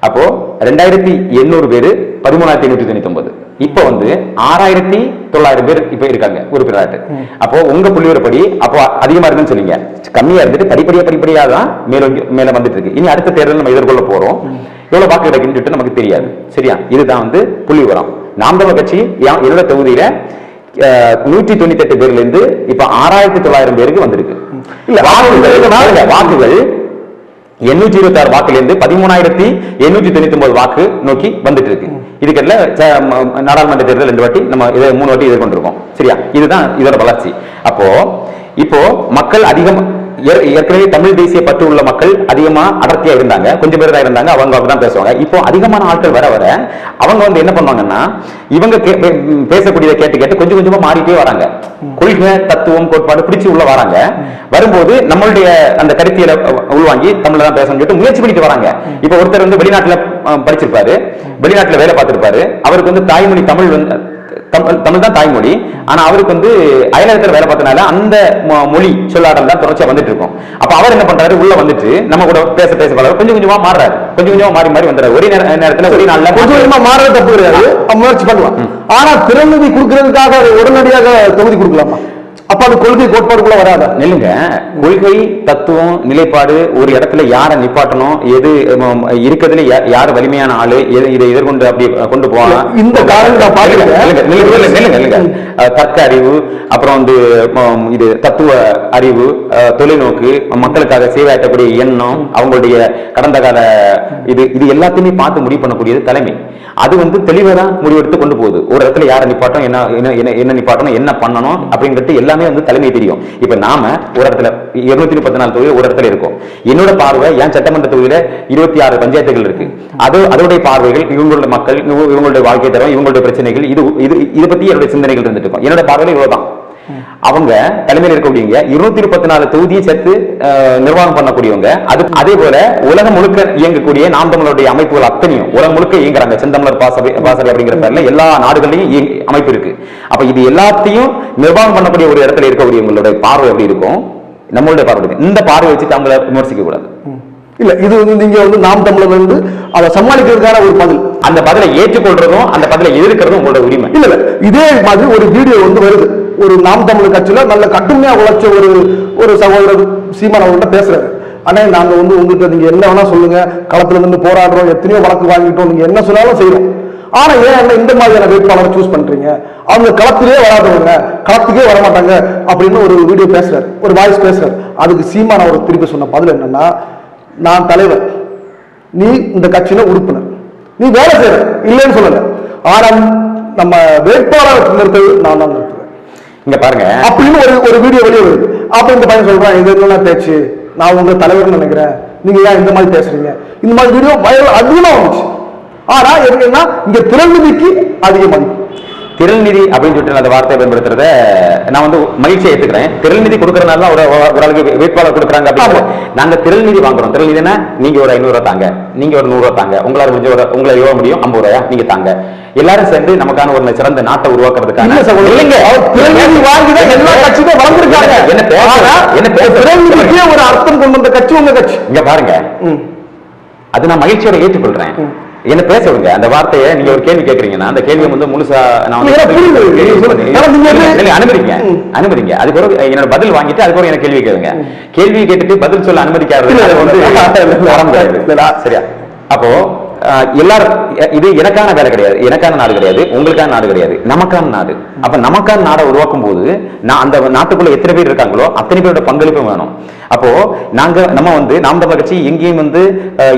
அப்போ 2800 பேர் 13,899. இப்போ வந்து 6,900 பேர் இப்ப இருக்காங்க உறுப்பினராட்டு. அப்போ உங்க புள்ளிவரப்படி அப்போ அதிகமா இருக்குன்னு சொன்னீங்க, கம்மியா இருந்துட்டு படிப்படியா தான் மேல வந்துட்டு இருக்கு. இனி அடுத்த தேர்தல் நம்ம எதிர்கொள்ள போறோம். எவ்வளவு வாக்கு கிடைக்குன்னு சொல்லிட்டு நமக்கு தெரியாது. சரியா? இதுதான் வந்து புள்ளி விவரம். நாம் தமிழர் கட்சி என்னோட தொகுதியில 198 பேர்ல இருந்து இப்ப 6,900 பேருக்கு வந்திருக்கு. இல்ல வாக்குகள் 826 வாக்குல இருந்து 13,899 வாக்கு நோக்கி வந்துட்டு இருக்கு. இதுக்கெல்லாம் நாடாளுமன்ற தேர்தல் 2 வாட்டி, நம்ம இதை 3 வாட்டி எதிர்கொண்டிருக்கோம். சரியா? இதுதான் இதோட வளர்ச்சி. அப்போ இப்போ மக்கள் அதிகம் ஏற்கனவே தமிழ் தேசிய பற்று உள்ள மக்கள் அதிகமா அடர்த்தியா இருந்தாங்க, கொஞ்சம் பேர் தான் இருந்தாங்க, அவங்க அப்படிதான் பேசுவாங்க. இப்போ அதிகமான ஆட்கள் வர வர அவங்க வந்து என்ன பண்ணுவாங்கன்னா இவங்க பேசக்கூடியதை கேட்டு கொஞ்சம் கொஞ்சமா மாறிட்டே வராங்க. கொள்கை, தத்துவம், கோட்பாடு பிடிச்சி உள்ள வராங்க. வரும்போது நம்மளுடைய அந்த கருத்தியலை உள்வாங்கி தமிழ்ல தான் பேசணும்னு சொல்லிட்டு முயற்சி பண்ணிட்டு வராங்க. இப்ப ஒருத்தர் வந்து வெளிநாட்டுல படிச்சிருப்பாரு, வெளிநாட்டுல வேலை பார்த்திருப்பாரு, அவருக்கு வந்து தாய்மொழி தமிழ் தான் தாய்மொழி. ஆனா அவருக்கு வந்து அயலகத்தில் வேலை பார்த்தனால அந்த மொழி சொல்லாடல் தான் தொடர்ச்சியா வந்துட்டு இருக்கும். அப்ப அவர் என்ன பண்றாரு, உள்ள வந்துட்டு நம்ம கூட பேச பழக கொஞ்சம் கொஞ்சமா மாறுறாரு, கொஞ்சம் கொஞ்சமா மாறி வந்துறாரு. ஒரே நேரத்துல ஒரே நாள்ல கொஞ்சம் கொஞ்சமா மாறது தப்பு கிடையாது, முயற்சி பண்ணலாம். ஆனா திறநிதி கொடுக்கறதுக்காக உடனடியாக தொகுதி கொடுக்கலாமா? அப்ப அது கொள்கை கோட்பாடுக்குள்ள வராத நெல்லுங்க. கொள்கை, தத்துவம், நிலைப்பாடு, ஒரு இடத்துல யாரை நிப்பாட்டணும், எது இருக்கிறதுல யார் வலிமையான ஆளு, இதை எதிர்கொண்டு அப்படி கொண்டு போகலாம். இந்த தர்க்க அறிவு, அப்புறம் வந்து இது தத்துவ அறிவு, தொலைநோக்கு, மக்களுக்காக சேவையாற்றக்கூடிய எண்ணம், அவங்களுடைய கடந்த கால இது எல்லாத்தையுமே பார்த்து முடிவு பண்ணக்கூடியது தலைமை. அது வந்து தெளிவாக தான் முடிவெடுத்து கொண்டு போகுது. ஒரு இடத்துல யாரை நிப்பாட்டணும், என்ன நிப்பாட்டணும், என்ன பண்ணணும் அப்படிங்கிறது எல்லாமே வந்து தலைமை தெரியும். இப்ப நாம ஒரு இடத்துல 214 தொகுதி ஒரு இடத்துல இருக்கும். என்னோட பார்வை என் சட்டமன்ற தொகுதியில 26 பஞ்சாயத்துகள் இருக்கு. அதோடைய பார்வைகள், இவங்களுடைய மக்கள், இவங்களுடைய வாழ்க்கை தரம், இவங்களுடைய பிரச்சனைகள், இது பத்தி என்னுடைய சிந்தனைகள் இருந்துட்டு இருக்கும். என்னோட பார்வையில இவ்வளவுதான். அவங்க தலைமையில் இருக்கக்கூடியவங்க 234 தொகுதியை சேர்த்து நிர்வாகம் பண்ணக்கூடியவங்க. அதே போல உலகம் முழுக்க இயங்கக்கூடிய நாம் தமிழருடைய அமைப்புகள் அத்தனையும் உலகம் முழுக்க இயங்குறாங்க. செந்தமிழர் பாசறை அப்படிங்கிற பேர்ல எல்லா நாடுகள்லயும் அமைப்பு இருக்கு. அப்ப இது எல்லாத்தையும் நிர்வாகம் பண்ணக்கூடிய ஒரு இடத்துல இருக்கக்கூடியவங்களுடைய பார்வை எப்படி இருக்கும், நம்மளுடைய பார்வை. இந்த பார்வை வச்சுட்டு அவங்கள விமர்சிக்க கூடாது. இல்ல, இது வந்து நீங்க வந்து நாம் தமிழர் வந்து அதை சமாளிக்கிறதுக்கான ஒரு பதில். அந்த பதிலை ஏற்றுக்கொள்றதும் அந்த பதிலை எதிர்க்கிறதும் உங்களோட உரிமை. இல்ல, இதே மாதிரி ஒரு வீடியோ வந்து வருது. ஒரு நாம் தமிழர் கட்சியில நல்ல கடுமையா உழைச்ச ஒரு சகோதரர் சீமான் அவர்கிட்ட பேசுறாரு. ஆனா நாங்க வந்து உங்ககிட்ட நீங்க என்ன வேணா சொல்லுங்க, களத்துல இருந்து போராடுறோம், எத்தனையோ வழக்கு வாங்கிட்டோம், நீங்க என்ன சொன்னாலும் செய்யறோம். ஆனா ஏன் இந்த மாதிரியான வேட்பாளரை சூஸ் பண்றீங்க, அவங்க களத்திலே வராதவங்க, களத்துக்கே வரமாட்டாங்க அப்படின்னு ஒரு வீடியோ பேசுறாரு, ஒரு வாய்ஸ் பேசுறாரு. அதுக்கு சீமான் அவர் திருப்பி சொன்ன பதில் என்னன்னா, நான் தலைவர், நீ இந்த கட்சியில உறுப்பினர், நீ வேலை செய்யற இல்லைன்னு சொல்லல, ஆனா நம்ம வேட்பாளர் நிறுத்தது நான் தான் நிறுத்துவேன் இங்க பாருங்க அப்படின்னு ஒரு வீடியோ வெளியே வருது. அப்ப இந்த பையன் சொல்றான், இது என்ன பேச்சு, நான் உங்க தலைவர்னு நினைக்கிறேன், நீங்க ஏன் இந்த மாதிரி பேசுறீங்க, இந்த மாதிரி வீடியோ அதிகமா வந்துச்சு. ஆனா என்னன்னா இங்க திரள் நிதிக்கு அதிக மதிப்பு. திரள் நிதி அப்படின்னு சொல்லிட்டு அந்த வார்த்தையை பயன்படுத்துறத நான் வந்து மகிழ்ச்சியை ஏத்துக்கிறேன். திரள் நிதி கொடுக்கறதுனால ஒரு ஆளுக்கு வேட்பாளர் கொடுக்குறாங்க அப்படின்னு. நாங்க திரள் நிதி வாங்குறோம். திரள் நிதினா நீங்க ஒரு 500 ரூபாய் தாங்க, நீங்க ஒரு 100 ரூபாய் தாங்க, உங்களால முடிஞ்ச உங்களை எவ்வளவு முடியும் 50 ரூபாயா நீங்க தாங்க, எல்லாரும் சேர்ந்து நமக்கான ஒரு சிறந்த நாட்டை உருவாக்குறதுக்கான எல்லா கட்சியும் வளர்ந்துருக்காங்க. என்ன ஒரு அர்த்தம் கொண்டு வந்த கட்சி உங்க கட்சி. இங்க பாருங்க, அது நான் மகிழ்ச்சியோட ஏற்றுக்கொள்றேன். என்ன பேச விடுங்க. அந்த வார்த்தையை நீங்க ஒரு கேள்வி கேட்கறீங்கன்னா அந்த கேள்வியை வந்து முழுசா அனுமதிங்க. அதுக்கு ஒரு என்னோட பதில் வாங்கிட்டு அதுக்கு ஒரு எனக்கு கேள்வி கேளுங்க. கேள்வி கேட்டுட்டு பதில் சொல்ல அனுமதிக்காது சரியா? அப்போ எல்லாரும் இது எனக்கான வேலை கிடையாது, எனக்கான நாடு கிடையாது, உங்களுக்கான நாடு கிடையாது, நமக்கான நாடு. அப்ப நமக்கான நாடை உருவாக்கும் போது நான் அந்த நாட்டுக்குள்ள எத்தனை பேர் இருக்காங்களோ அத்தனை பேரோட பங்களிப்பும் வேணும். அப்போ நம்ம வந்து நாம் தமிழர் கட்சி எங்கேயும் வந்து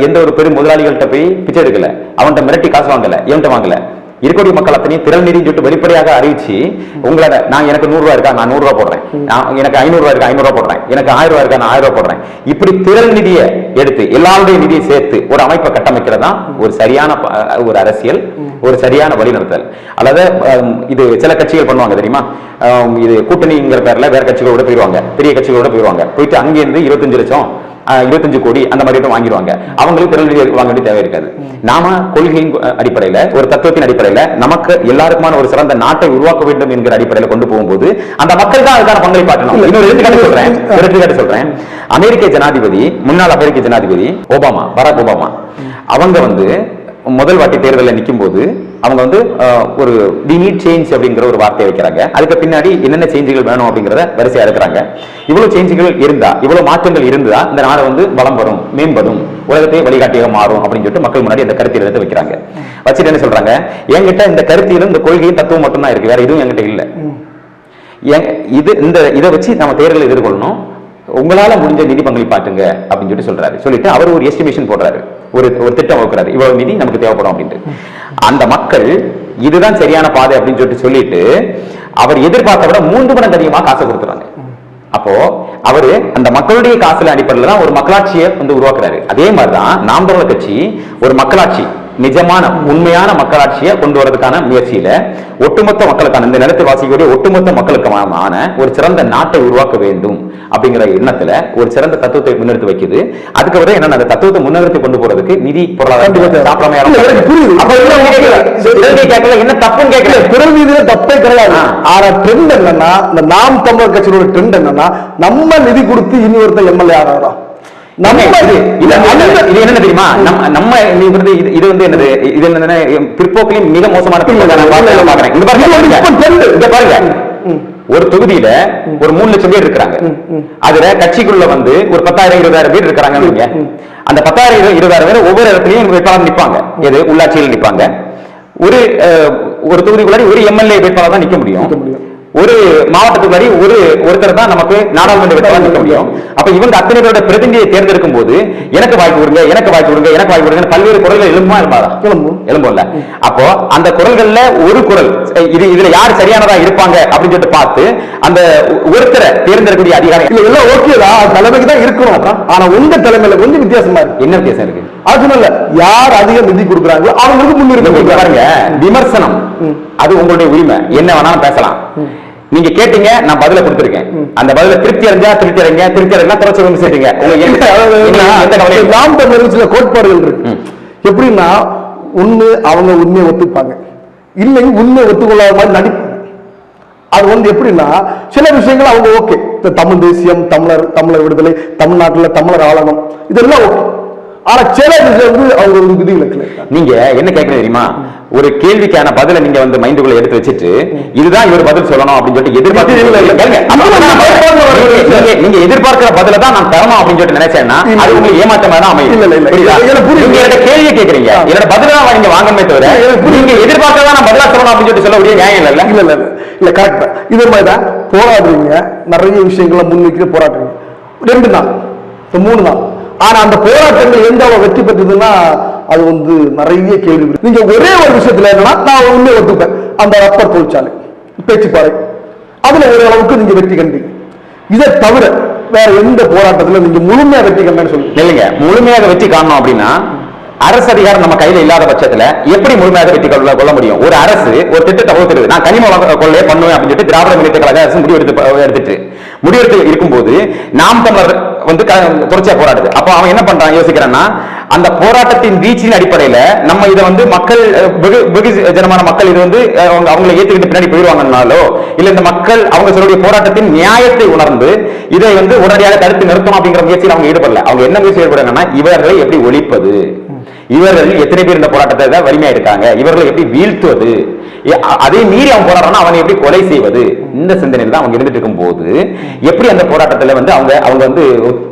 எந்த ஒரு பெரும் முதலாளிகள்கிட்ட போய் பிச்சை எடுக்கல, அவன்கிட்ட மிரட்டி காசு வாங்கல, எவன்கிட்ட வாங்கல. இருக்கக்கூடிய மக்கள் அத்தனையும் திரள் நிதி சொல்லிட்டு வெளிப்படையாக அறிவிச்சு உங்களோட நான் எனக்கு 100 ரூபாய் இருக்கா நான் 100 ரூபாய் போடுறேன், எனக்கு 500 ரூபாய் இருக்கா 500 ரூபாய் போடுறேன், எனக்கு 1000 ரூபாய் இருக்கா நான் 1000 ரூபாய் போடுறேன். இப்படி திரள் நிதியை எடுத்து எல்லாருடைய நிதியை சேர்த்து ஒரு அமைப்பை கட்டமைக்கிறதா ஒரு சரியான ஒரு அரசியல், ஒரு சரியான வழிநடத்தல். அதாவது இது சில கட்சிகள் பண்ணுவாங்க தெரியுமா, இது கூட்டணிங்கிற பேர்ல வேற கட்சிகளோட போயிடுவாங்க, பெரிய கட்சிகளோட போயிட்டு அங்கிருந்து 25 லட்சம் 25 கோடி அந்த மாதிரி வாங்கிடுவாங்க. அவங்களுக்கு திரள் நிதி வாங்க வேண்டிய தேவை இருக்காது. நாம கொள்கையின் அடிப்படையில ஒரு தத்துவத்தின் அடிப்படையில நமக்கு எல்லாருக்குமான ஒரு சிறந்த நாட்டை உருவாக்க வேண்டும் என்கிற அடிப்படையில கொண்டு போகும்போது அந்த மக்கள் தான் அதுக்கான பங்களிப்பாற்றணும். இன்னொரு எடுத்துக்காட்டு சொல்றேன். அமெரிக்க ஜனாதிபதி, முன்னாள் அமெரிக்க ஜனாதிபதி ஒபாமா, பராக் ஒபாமா, அவங்க வந்து முதல் வாட்டி தேர்தலில் நிற்கும் போது அவங்க வந்து ஒரு வி நீட் சேஞ்ச் அப்படிங்கிற ஒரு வார்த்தையை வைக்கிறாங்க. அதுக்கு பின்னாடி என்னென்ன சேஞ்சுகள் வேணும் அப்படிங்கிறத வரிசையா இருக்கிறாங்க. இவ்வளவு சேஞ்சுகள் இருந்தா, இவ்வளவு மாற்றங்கள் இருந்தா இந்த நாடு வந்து வளம் வரும், மேம்படும், உலகத்தை வழிகாட்டியாக மாறும் அப்படின்னு சொல்லிட்டு மக்கள் முன்னாடி இந்த கருத்தியல் எடுத்து வைக்கிறாங்க. வச்சுட்டு என்ன சொல்றாங்க, என்கிட்ட இந்த கருத்தியலும் இந்த கொள்கையும் தத்துவம் மட்டும் தான் இருக்கு, வேற எதுவும் என்கிட்ட இல்லை. இதை வச்சு நம்ம தேர்தலை எதிர்கொள்ளணும், உங்களால முடிஞ்ச நிதி பங்களிப்பாட்டுங்க அப்படின்னு சொல்லிட்டு அவர் ஒரு எஸ்டிமேஷன் போடுறாரு, ஒரு திட்டம் வகுக்கிறாரு, இவ்வளவு நிதி நமக்கு தேவைப்படும் அப்படின்ட்டு. அந்த மக்கள் இதுதான் சரியான பாதை அப்படின்னு சொல்லிட்டு அவர் எதிர்பார்த்த விட 3 மடங்கு அதிகமாக காசு கொடுத்துறாங்க. அப்போ அவரு அந்த மக்களுடைய காசுல அடிப்படையில் தான் ஒரு மக்களாட்சியை வந்து உருவாக்குறாரு. அதே மாதிரிதான் நாம் தமிழர் கட்சி ஒரு மக்களாட்சி, நிஜமான உண்மையான மக்களாட்சியை கொண்டு வரதுக்கான முயற்சியில ஒட்டுமொத்த மக்களுக்கான இந்த நிலத்தை வாசிக்கக்கூடிய ஒட்டுமொத்த மக்களுக்கான ஒரு சிறந்த நாட்டை உருவாக்க வேண்டும் அப்படிங்கிற எண்ணத்துல ஒரு சிறந்த தத்துவத்தை முன்னெடுத்து வைக்குது. அதுக்கப்புறம் என்ன, அந்த தத்துவத்தை முன்னெடுத்து கொண்டு போறதுக்கு நிதி பொருளாதார என்ன தப்புன்னு கேட்கல, திரள் நிதியில தப்பே கிடையாது. ஆனா ட்ரெண்ட் என்னன்னா, இந்த நாம் தமிழர் கட்சியோட ட்ரெண்ட் என்னன்னா, நம்ம நிதி கொடுத்து இனி ஒருத்தர் எம்எல்ஏ ஆகிறாரா, பிற்போக்கிலும் மிக மோசமான ஒரு தொகுதியில ஒரு 3 லட்சம் பேர் இருக்கிறாங்க. அதுல கட்சிக்குள்ள வந்து ஒரு 10,000-20,000 பேர் இருக்கிறாங்க. அந்த 10,000-20,000 பேர் ஒவ்வொரு இடத்துலயும் வேட்பாளர் நிற்பாங்க. எது உள்ளாட்சியில் நிற்பாங்க. ஒரு தொகுதிக்குள்ளாடி ஒரு எம்எல்ஏ வேட்பாளர் தான் நிற்க முடியும். ஒரு மாவட்டத்துக்கு ஒருத்தர் தான் நமக்கு நாடாளுமன்ற வேட்பாளர் நிற்க முடியும். அப்ப இவங்க அத்தனை பேரோட பிரதிநிதியை தேர்ந்தெடுக்கும் போது எனக்கு வாய்ப்பு கொடுங்க, எனக்கு வாய்ப்பு கொடுங்க, எனக்கு வாய்ப்பு கொடுங்க பல்வேறு குரல்கள் எழும்பும்ல. அப்போ அந்த குரல்கள்ல ஒரு குரல் இதுல யார் சரியானதா இருப்பாங்க அப்படின்னு சொல்லிட்டு பார்த்து அந்த ஒருத்தரை தேர்ந்தெடுக்கக்கூடிய அதிகாரம் எல்லாம் ஓகேதான், தலைமைக்கு தான் இருக்கணும். ஆனா உங்க தலைமையில கொஞ்சம் வித்தியாசமா இருக்கு. என்ன வித்தியாசம் இருக்கு? அது யார் அதிக நிதி கொடுக்குறாங்களோ அவங்களுக்கு முன்னுரிமை பாருங்க. விமர்சனம் அது உங்களுடைய உரிமை, என்ன வேணாலும் பேசலாம். நீங்க கேட்டீங்க, நான் பதில கொடுத்திருக்கேன். அந்த பதில திருப்தி அடைஞ்சா தொடர்ச்சி விமர்சிங்க. நாம் தமிழர் சில கோட்பாடுகள் இருக்கு. எப்படின்னா, ஒண்ணு அவங்க உண்மையை ஒத்துப்பாங்க, இல்லை உண்மையை ஒத்துக்கொள்ளாத மாதிரி நடிப்பாங்க. அது வந்து எப்படின்னா, சில விஷயங்கள் அவங்க ஓகே, தமிழ் தேசியம், தமிழர் விடுதலை, தமிழ்நாட்டில் தமிழர் ஆளணும், இதெல்லாம் ஓகே. ஆனா சில விஷயம் வந்து அவங்க ஒரு விதி விலக்கல. நீங்க என்ன கேட்கணும் தெரியுமா, ஒரு கேள்விக்கான பதில நீங்க வந்து மைண்டுக்குள்ள எடுத்து வச்சுட்டு இதுதான் இவர் பதில் சொல்லணும் அப்படின்னு சொல்லிட்டு நீங்க எதிர்பார்க்கிற பதில தான் நான் தரணும் அப்படின்னு சொல்லிட்டு நினைச்சேன்னா அது உங்களுக்கு ஏமாற்றமா தான் அமையும். கேள்வி கேட்கறீங்க, என்னோட பதில தான் நீங்க வாங்கமே தவிர நீங்க எதிர்பார்க்கறதா நான் பதிலா சொல்லணும் அப்படின்னு சொல்லிட்டு சொல்லக்கூடிய நியாயம் இல்ல. இல்ல கரெக்ட். இதே மாதிரிதான் போராடுறீங்க, நிறைய விஷயங்களை முன்வைக்கிற போராடுறீங்க. 2 நாள் 3 நாள். ஆனா அந்த போராட்டங்கள் எந்த வெற்றி பெற்றதுன்னா அது வந்து நிறைய கேள்வி. நீங்க ஒரே ஒரு விஷயத்துல என்னன்னா, நான் உண்மையை ஒத்துப்பேன், அந்த ரப்பர் தொழிற்சாலை பேச்சுப்பாறை அதுல ஒரு அளவுக்கு நீங்க வெற்றி கண்டீங்க. இதை தவிர வேற எந்த போராட்டத்துல நீங்க முழுமையா வெற்றி கண்டேன்னு சொல்லுங்க. இல்லைங்க, முழுமையாக வெற்றி காணணும் அப்படின்னா அரசு அதிகாரம் நம்ம கையில இல்லாத பட்சத்துல எப்படி முழுமையாக வெற்றி கொள்ள முடியும்? ஒரு அரசு ஒரு திட்டத்தை வகுத்துருது, நான் கனிம கொள்ளையை பண்ணுவேன் அப்படின்னு சொல்லிட்டு திராவிட முன்னேற்ற கழக அரசு முடிவெடுத்து இருக்கும்போது நாம் தமிழர் வந்து தொடர்ச்சியா போராடுது. அப்ப அவன் என்ன பண்றான் யோசிக்கிறான்னா, அந்த போராட்டத்தின் வீச்சின் அடிப்படையில நம்ம இதை வந்து மக்கள் வெகு ஜனமான மக்கள் இது வந்து அவங்களை ஏத்துக்கிட்டு பின்னாடி போயிடுவாங்கன்னாலோ, இல்ல இந்த மக்கள் அவங்க சொல்லுடைய போராட்டத்தின் நியாயத்தை உணர்ந்து இதை வந்து உடனடியாக தடுத்து நிறுத்தணும் அப்படிங்கிற முயற்சியில் அவங்க ஈடுபடல. அவங்க என்ன முயற்சி ஈடுபடுறாங்கன்னா, இவர்களை எப்படி ஒழிப்பது, இவர்கள் எத்தனை பேர் இந்த போராட்டத்தை வலிமையா இருக்காங்க, இவர்களை எப்படி வீழ்த்துவது, அதை மீறி அவன் போராடுறான்னா அவனை எப்படி கொலை செய்வது, இந்த சிந்தனையில் தான் அவங்க இருந்துட்டு இருக்கும் போது எப்படி அந்த போராட்டத்துல வந்து அவங்க வந்து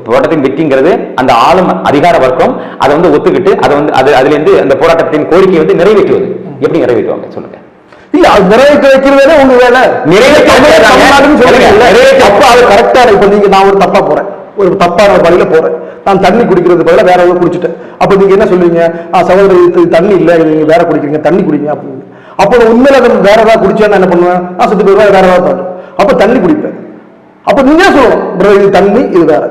போராட்டத்தின் வெற்றிங்கிறது அந்த ஆளும் அதிகார வர்க்கம் அதை வந்து ஒத்துக்கிட்டு அதை வந்து அதுல இருந்து அந்த போராட்டத்தின் கோரிக்கையை வந்து நிறைவேற்றுவது எப்படி நிறைவேற்றுவாங்க சொல்லுங்க? இல்ல அது நிறைவேற்ற வைக்கிறதே உங்க வேலை. நிறைவேற்ற அப்ப அது கரெக்டா. இப்ப நீங்க நான் ஒரு தப்பா போறேன், ஒரு தப்பான வழியில போறேன், நான் தண்ணி குடிக்கிறது பதிலாக வேற ஏதாவது குடிச்சிட்டேன். அப்ப நீங்க என்ன சொல்லுவீங்க? சகோதரி தண்ணி இல்ல, நீங்க வேற குடிக்கிறீங்க, தண்ணி குடிங்க அப்படின்னு. அப்போ உண்மையில வேற ஏதாவது குடிச்சேன்னு என்ன பண்ணுவேன்? நான் செத்து போயிருவேன், வேற ஏதாவது தாண்டி அப்ப தண்ணி குடிப்பேன். அப்ப நீங்க சொல்லணும் இது தண்ணி இது வேற,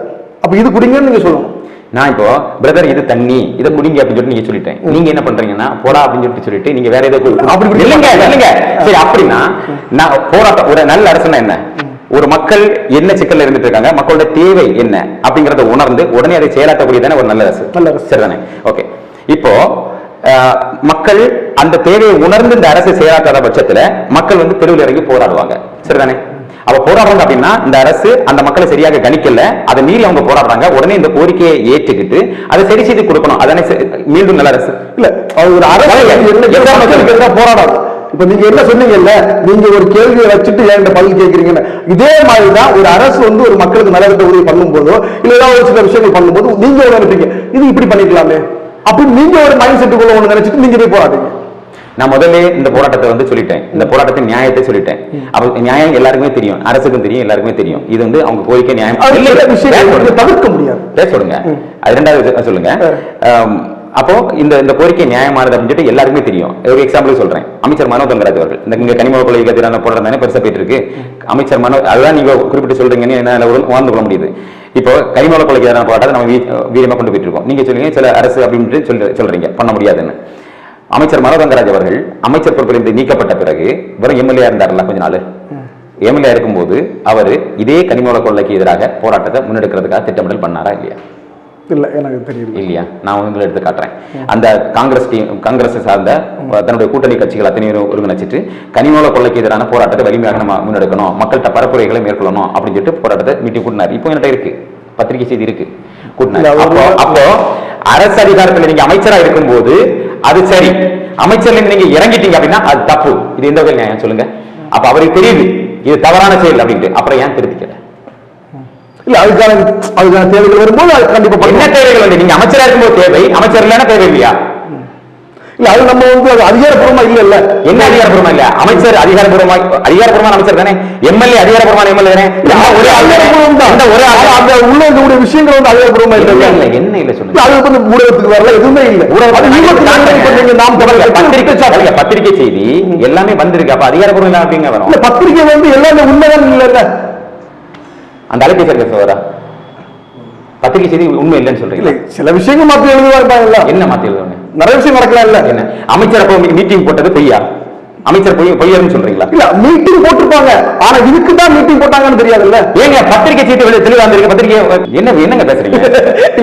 அப்ப இது குடிங்கன்னு நீங்க சொல்லணும். நான் இப்போ பிரதர் இது தண்ணி இதை குடிங்க அப்படின்னு சொல்லிட்டு நீங்க சொல்லிட்டேன். நீங்க என்ன பண்றீங்கன்னா போடா அப்படின்னு சொல்லிட்டு நீங்க வேற ஏதோ அப்படி இல்லைங்க. சரி, அப்படின்னா நான் போராட்டம் ஒரு நல்ல அரசுனா என்ன? ஒரு மக்கள் என்ன சிக்கல்ல இருந்துட்டு இருக்காங்க, மக்களோட தேவை என்ன அப்படிங்கறத உணர்ந்து உடனே அதை செயலாற்றக்கூடியதானே ஒரு நல்ல அரசு. நல்ல அரசு சரிதானே? ஓகே. இப்போ மக்கள் அந்த தேவையை உணர்ந்து இந்த அரசு செயலாற்றாத பட்சத்துல மக்கள் வந்து தெருவில் இறங்கி போராடுவாங்க. சரிதானே? அவ போராடுறாங்க அப்படின்னா இந்த அரசு அந்த மக்களை சரியாக கணிக்கல, அதை மீறி அவங்க போராடுறாங்க. உடனே இந்த கோரிக்கையை ஏற்றுக்கிட்டு அதை சரி செய்து கொடுக்கணும். அதானே மீண்டும் நல்ல அரசு இல்ல. ஒரு அரசு போராடாது. இப்ப நீங்க என்ன சொன்னீங்கல்ல, நீங்க ஒரு கேள்வியை வச்சுட்டு என்கிட்ட பதில் கேட்கறீங்கன்னு, இதே மாதிரிதான் ஒரு அரசு வந்து ஒரு மக்களுக்கு நலத்திட்ட உதவி பண்ணும் போதோ இல்ல ஏதாவது ஒரு சில விஷயங்கள் பண்ணும்போது நீங்க நினைப்பீங்க இது இப்படி பண்ணிக்கலாமே அப்படின்னு நீங்க ஒரு மைண்ட் செட்டுக்குள்ள ஒண்ணு நினைச்சிட்டு நீங்க போய் போராடுங்க. நான் முதல்ல இந்த போராட்டத்தை வந்து சொல்லிட்டேன், இந்த போராட்டத்தின் நியாயத்தை சொல்லிட்டேன். அப்ப நியாயம் எல்லாருக்குமே தெரியும், அரசுக்கும் தெரியும், எல்லாருக்குமே தெரியும். இது வந்து அவங்க கோரிக்கை நியாயம் தவிர்க்க முடியாது. சொல்லுங்க, அது இரண்டாவது சொல்லுங்க. அப்போ இந்த கோரிக்கை நியாயமானது அப்படின்னு சொல்லிட்டு எல்லாருக்குமே தெரியும். ஒரு எக்ஸாம்பிள் சொல்றேன். அமைச்சர் மனோ தங்கராஜ் அவர்கள் இந்த கனிம கொள்கைக்கு எதிரான போராட்டம் தானே பெருசா போயிட்டு இருக்கு. அமைச்சர் மனோ, அதுதான் நீங்க குறிப்பிட்டு சொல்றீங்கன்னு என்னால உணர்ந்து கொள்ள முடியுது. இப்போ கனிம கொள்கைக்கு எதிரான போராட்டத்தை நம்ம வீரமா கொண்டு போயிட்டு இருக்கோம். நீங்க சொல்லுங்க சில அரசு அப்படின்னு சொல்றீங்க பண்ண முடியாதுன்னு. அமைச்சர் மனோ தங்கராஜ் அவர்கள் அமைச்சர் பொறுப்பிலிருந்து நீக்கப்பட்ட பிறகு வெறும் எம்எல்ஏ இருந்தார்ல கொஞ்ச நாள், எம்எல்ஏ இருக்கும்போது அவர் இதே கனிம கொள்ளைக்கு எதிராக போராட்டத்தை முன்னெடுக்கிறதுக்காக திட்டமிடல் பண்ணாரா இல்லையா? இல்ல, எனக்கு தெரியல. இல்லையா? நான் உங்களை எடுத்து காட்டுறேன். அந்த காங்கிரஸ் சார்ந்த தன்னுடைய கூட்டணி கட்சிகள் அத்தனையும் ஒருங்கிணைச்சிட்டு கனிம கொள்ளைக்கு எதிரான போராட்டத்தை வலிமையாக நம்ம முன்னெடுக்கணும், மக்கள்கிட்ட பரப்புரைகளை மேற்கொள்ளணும் அப்படின்னு சொல்லிட்டு போராட்டத்தை மீட்டிங் கூட்டினார். இப்போ என்கிட்ட இருக்கு, பத்திரிகை செய்தி இருக்கு, கூட்டினார். அப்போ அரசு அதிகாரத்தில் நீங்க அமைச்சரா இருக்கும் போது அது சரி, அமைச்சர்ல நீங்க இறங்கிட்டீங்க அப்படின்னா அது தப்பு. இது எந்த வகை நியாயம் சொல்லுங்க? அப்ப அவருக்கு தெரியுது இது தவறான செயல் அப்படின்ட்டு, அப்புறம் ஏன் திருத்திக்கல? இல்ல, அதுக்கான தேவைகள் வரும்போது அது கண்டிப்பா என்ன தேவைகள் வந்து நீங்க அமைச்சரா இருக்கும்போது தேவை, அமைச்சர் இல்லைன்னா தேவை இல்லையா? இல்ல, அது நம்ம வந்து அது அதிகாரப்பூர்வமா இல்ல. என்ன அதிகாரப்பூர்வமா இல்ல? அமைச்சர் அதிகாரப்பூர்வமான அமைச்சர் தானே, எம்எல்ஏ அதிகாரப்பூர்வமான எம்எல்ஏ தானே. ஒரே அதிகாரப்பூர்வம் தான், அந்த ஒரே அந்த உள்ள இருக்கக்கூடிய விஷயங்கள் வந்து அதிகாரப்பூர்வமா இல்ல. என்ன இல்ல சொல்லுங்க? அது வந்து ஊடகத்துக்கு வரல, எதுவுமே இல்ல. பத்திரிகை செய்தி எல்லாமே வந்திருக்கு, அப்ப அதிகாரப்பூர்வம் இல்ல அப்படிங்க வரும். பத்திரிகை வந்து எல்லாமே உண்மைதான் இல்ல. அந்த அலைபேசி இருக்க சோதரா பத்திரிகை செய்தி உண்மை இல்லைன்னு சொல்றீங்க. சில விஷயங்கள் மாத்தி எழுதுவாங்க. என்ன மாத்தி எழுதுவாங்க? நிறைய விஷயம் நடக்கலாம் இல்ல. என்ன அமைச்சர் அப்போ மீட்டிங் போட்டது பொய்யா? அமைச்சர் பொய்யான்னு சொல்றீங்களா? இல்ல, மீட்டிங் போட்டிருப்பாங்க, ஆனா இதுக்கு தான் மீட்டிங் போட்டாங்கன்னு தெரியாதுல்ல. ஏங்க பத்திரிகை செய்தி வெளியே தெளிவா வந்திருக்கு. பத்திரிகை என்னங்க பேசுறீங்க?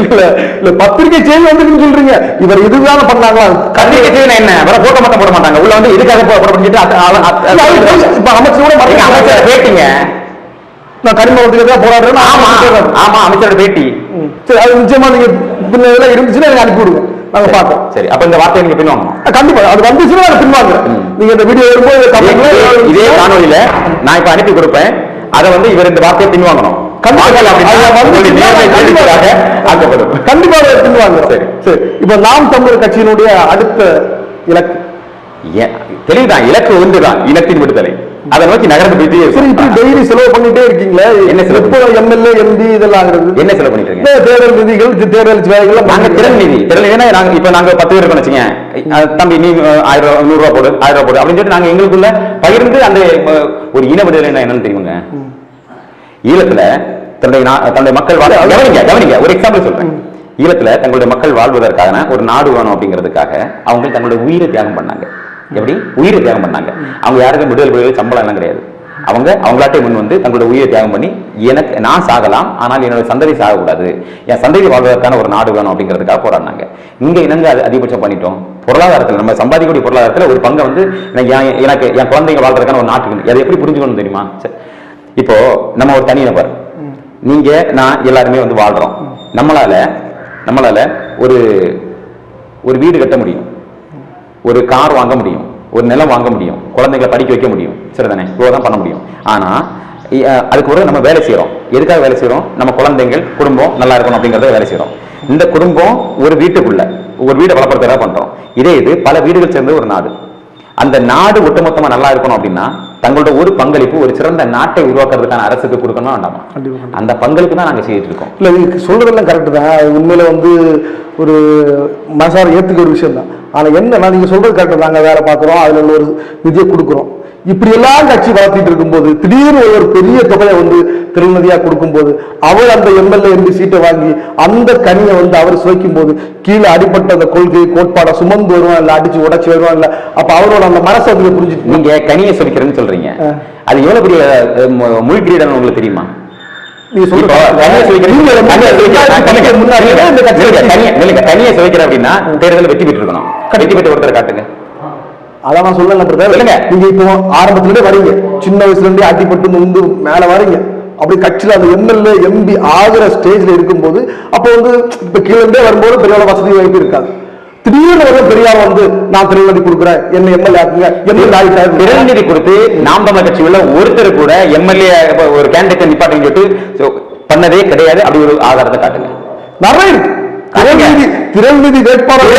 இல்ல பத்திரிகை செய்தி வந்து சொல்றீங்க இவர் இதுதான் பண்ணாங்களா? பத்திரிகை செய்தி என்ன வேற போட்டோ மட்டும் போட மாட்டாங்க, உள்ள வந்து இதுக்காக போட பண்ணிட்டு இப்ப அமைச்சர் கூட அமைச்சர் பேட்டிங்க நான் கனிமவளத்துக்கு தான் போராடுறேன். ஆமா ஆமா, அமைச்சரோட பேட்டி. சரி, அது நிச்சயமா நீங்க பின்ன இருந்துச்சுன்னா எனக்கு அனுப்பி விடுங்க, நாங்க பார்த்தோம். சரி, அப்ப இந்த வார்த்தையை நீங்க பின்வாங்க. கண்டிப்பா அது வந்துச்சுன்னா நான் பின்வாங்க. நீங்க இந்த வீடியோ வரும்போது இதே காணொலியில நான் இப்ப அனுப்பி கொடுப்பேன், அதை வந்து இவர் இந்த வார்த்தையை பின்வாங்கணும். கண்டிப்பாக பின்வாங்க. சரி, இப்ப நாம் தமிழர் கட்சியினுடைய அடுத்த இலக்கு தெளிவுதான், இலக்கு ஒன்றுதான், இனத்தின் விடுதலை. அதை நோக்கி நகர்ந்து போயிட்டு சரி, இப்படி டெய்லி செலவு பண்ணிட்டே இருக்கீங்களா? என்ன செலவு? எம்எல்ஏ எம்பி இதெல்லாம் என்ன செலவு பண்ணிட்டு இருக்கீங்க? தேர்தல் நிதிகள், தேர்தல் வேலைகள். நாங்க திறன் நிதி நாங்க இப்ப நாங்க 10 பேர் இருக்கோம் வச்சுங்க, தம்பி நீ 1000 100 ரூபா போடு, 1000 ரூபா போடு அப்படின்னு சொல்லிட்டு நாங்க எங்களுக்குள்ள பகிர்ந்து அந்த ஒரு இன விடுதலை என்னன்னு தெரியுங்க. ஈழத்துல தன்னுடைய மக்கள் கவனிங்க, ஒரு எக்ஸாம்பிள் சொல்றேன். ஈழத்துல தங்களுடைய மக்கள் வாழ்வதற்கான ஒரு நாடு வேணும் அப்படிங்கிறதுக்காக அவங்க தங்களுடைய உயிரை தியாகம் பண்ணாங்க. எப்படி உயிரை தியாகம் பண்ணாங்க? அவங்க யாருக்கும் விடுதலை புலிகள் சம்பளம் எல்லாம் கிடையாது. அவங்களாட்டே முன் வந்து தங்களுடைய உயிரை தியாகம் பண்ணி நான் சாகலாம், ஆனால் என்னோட சந்ததி சாகக்கூடாது, என் சந்ததி வாழ்வதற்கான ஒரு நாடு வேணும் அப்படிங்கிறதுக்காக போராடினாங்க. இங்க என்னங்க அதிகபட்சம் பண்ணிட்டோம்? பொருளாதாரத்தில் நம்ம சம்பாதிக்கக்கூடிய பொருளாதாரத்தில் ஒரு பங்கை வந்து எனக்கு என் குழந்தைங்க வாழ்றதுக்கான ஒரு நாட்டுக்கு அதை எப்படி புரிஞ்சுக்கணும் தெரியுமா? இப்போ நம்ம ஒரு தனிநபர், நீங்க நான் எல்லாருமே வந்து வாழ்றோம். நம்மளால ஒரு வீடு கட்ட முடியும், ஒரு கார் வாங்க முடியும், ஒரு நிலம் வாங்க முடியும், குழந்தைகளை படிக்க வைக்க முடியும், சரிதானே? இவ்வளவுதான் பண்ண முடியும். ஆனா அதுக்கு ஒரு நம்ம வேலை செய்யறோம். எதுக்காக வேலை செய்யறோம்? நம்ம குழந்தைகள் குடும்பம் நல்லா இருக்கணும் அப்படிங்கறத வேலை செய்யறோம். இந்த குடும்பம் ஒரு வீட்டுக்குள்ள ஒரு வீடை வளப்படுத்துறதா பண்றோம். இது பல வீடுகள் சேர்ந்த ஒரு நாடு. அந்த நாடு ஒட்டுமொத்தமா நல்லா இருக்கணும் அப்படின்னா தங்களோட ஒரு பங்களிப்பு ஒரு சிறந்த நாட்டை உருவாக்குறதுக்கான அரசுக்கு கொடுக்கணும் வேண்டாமா? அந்த பங்களிப்பு தான் நாங்க செய்யிட்டு இருக்கோம். இல்ல நீங்க சொல்றதெல்லாம் கரெக்ட் தான். உண்மையில வந்து ஒரு மனசார ஏத்துக்க ஒரு விஷயம் தான். ஆனா என்ன நீங்க சொல்றது கரெக்ட். நாங்க வேலை பார்க்கிறோம், அதுல ஒரு நிதியை கொடுக்குறோம். இப்படி எல்லாம் கட்சி வளர்த்திட்டு இருக்கும்போது திடீர்னு ஒரு பெரிய தொகையை வந்து திருநதியா கொடுக்கும்போது அவர் அந்த எம்எல்ஏ எம்பி சீட்டை வாங்கி அந்த கனியை வந்து அவர் சுவைக்கும் போது கீழே அடிப்பட்ட அந்த கொள்கை கோட்பாடை சுமந்து வருவான், இல்ல அடிச்சு உடைச்சு வருவான், இல்ல அப்ப அவரோட அந்த மனசை வந்து புரிஞ்சுட்டு நீங்க கனியை சுவைக்கிறேன்னு சொல்றீங்க. அது எவ்வளவு பெரிய முழுக்கிறீடன் உங்களுக்கு தெரியுமா? நீங்க தனியை சுவைக்கிற அப்படின்னா தேர்தலில் வெற்றி பெற்று இருக்கணும். வெற்றி பெற்ற ஒருத்தரை காட்டுங்க. அதான் நான் சொல்லல இல்லைங்க. நீங்க இப்போ ஆரம்பத்திலே வரீங்க, சின்ன வயசுல இருந்தே அடிப்பட்டு முந்து மேல வரீங்க. அப்படி கட்சியில அந்த எம்எல்ஏ எம்பி ஆகிற ஸ்டேஜ்ல இருக்கும்போது அப்ப வந்து இப்ப கீழே இருந்தே வரும்போது பெரிய வசதி வாய்ப்பு இருக்காது. திடீர்னு வந்து பெரியார் வந்து நான் திருநெல்வேலி கொடுக்குறேன், என்ன எம்எல்ஏ ஆக்குங்க, எம்எல்ஏ ஆகிட்டாரு. திருநெல்வேலி கொடுத்து நாம் தமிழர் கட்சி உள்ள ஒருத்தர் கூட எம்எல்ஏ ஒரு கேண்டிடேட் நிப்பாட்டின்னு சொல்லிட்டு பண்ணதே கிடையாது. அப்படி ஒரு ஆதாரத்தை காட்டுங்க. நிறைய திறன்நிதி வேட்பாளர்